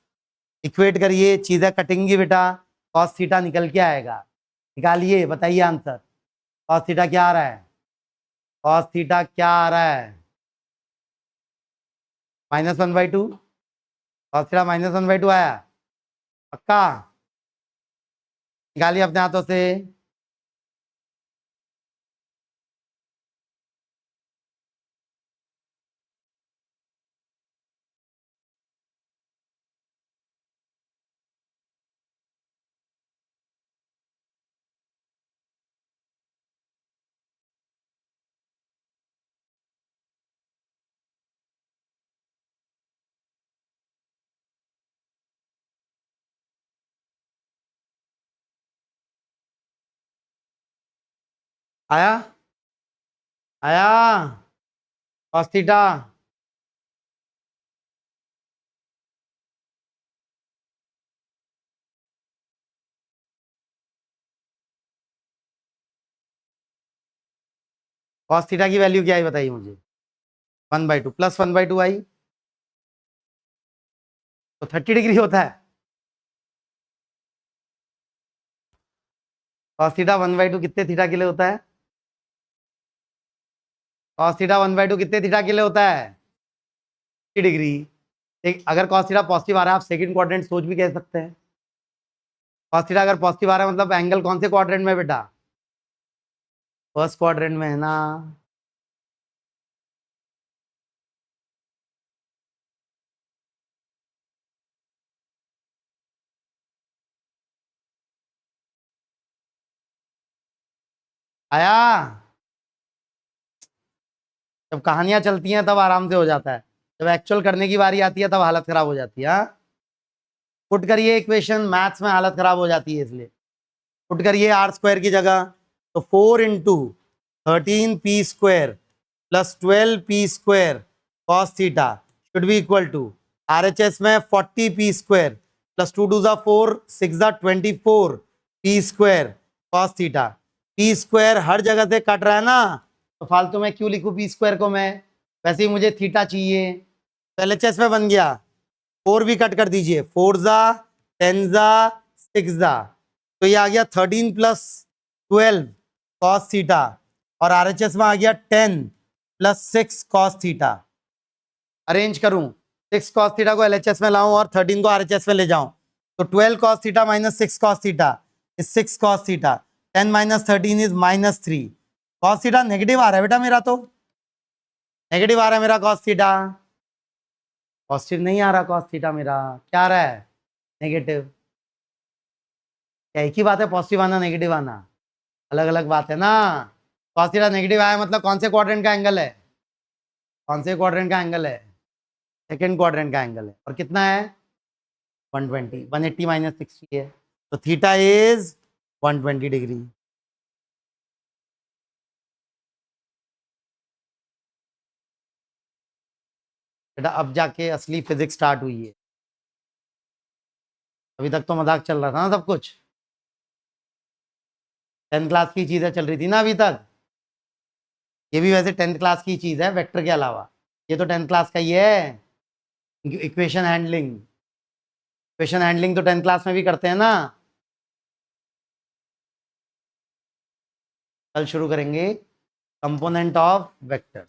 इक्वेट करिए, चीजें कटेंगी बेटा, कॉस थीटा निकल के आएगा। निकालिए, बताइए आंसर। कॉस थीटा क्या आ रहा है? कॉस थीटा क्या आ रहा है? -1/2। कॉस थीटा -1/2 आया, पक्का? निकालिए अपने हाथों से। आया? आया? कॉस थीटा कॉस थीटा की वैल्यू क्या आई बताइए मुझे। 1/2 प्लस 1/2 आई तो 30 डिग्री होता है। कॉस थीटा 1/2 कितने थीटा के लिए होता है? कॉस थीटा 1/2 कितने थीटा के लिए होता है? 30 डिग्री। एक अगर कॉस थीटा पॉजिटिव आ रहा है, आप सेकंड क्वाड्रेंट सोच भी कह सकते हैं। कॉस थीटा अगर पॉजिटिव आ रहा है मतलब एंगल कौन से क्वाड्रेंट में बेटा? फर्स्ट क्वाड्रेंट में है ना। आया? जब कहानियां चलती हैं तब आराम से हो जाता है, जब एक्चुअल करने की बारी आती है तब हालत खराब हो जाती है। हाँ, पुट करिए इक्वेशन, मैथ्स में हालत खराब हो जाती है इसलिए। पुट करिए r² की जगह, तो 4 × 13p² plus 12p² cos theta should be equal to RHS में 40p² प्लस 2 2 ज़ा 4 6 ज़ा 24 p² कॉस थीटा। p² हर जगह से कट रहा है ना, तो फालतू में क्यों लिखूं p² को मैं, वैसे ही मुझे थीटा चाहिए। तो LHS में बन गया, 4 भी कट कर दीजिए, 4 ज़ा 10 ज़ा 6 ज़ा, तो ये आ गया 13 प्लस 12 कॉस थीटा, और RHS में आ गया 10 प्लस 6 कॉस थीटा। अरेंज करूं, 6 कॉस थीटा को LHS में लाऊं और 13 को RHS में ले जाऊं, तो 12 cos theta minus 6 cos theta is 6 cos theta, 10 minus 13 is -3। Cos theta negative आ रहा है बेटा मेरा, तो नेगेटिव आ रहा है मेरा कॉस थीटा, पॉजिटिव नहीं आ रहा कॉस थीटा मेरा, क्या आ रहा है? नेगेटिव। क्या एक ही बात है पॉजिटिव आना नेगेटिव आना? अलग अलग बात है ना। कॉस थीटा नेगेटिव आया मतलब कौन से क्वाड्रेंट का एंगल है? कौन से क्वाड्रेंट का एंगल है? सेकंड क्वाड्रेंट का एंगल है, और कितना है? 120, 180 माइनस 60 है, तो थीटा इज 120 डिग्री। बेटा अब जाके असली फिजिक्स स्टार्ट हुई है, अभी तक तो मजाक चल रहा था ना सब कुछ, 10th क्लास की चीजें चल रही थी ना अभी तक। ये भी वैसे 10th क्लास की चीज है वेक्टर के अलावा, ये तो 10th क्लास का ही है। इक्वेशन हैंडलिंग, इक्वेशन हैंडलिंग तो 10th क्लास में भी करते हैं ना। कल शुरू करेंगे कंपोनेंट ऑफ वेक्टर्स।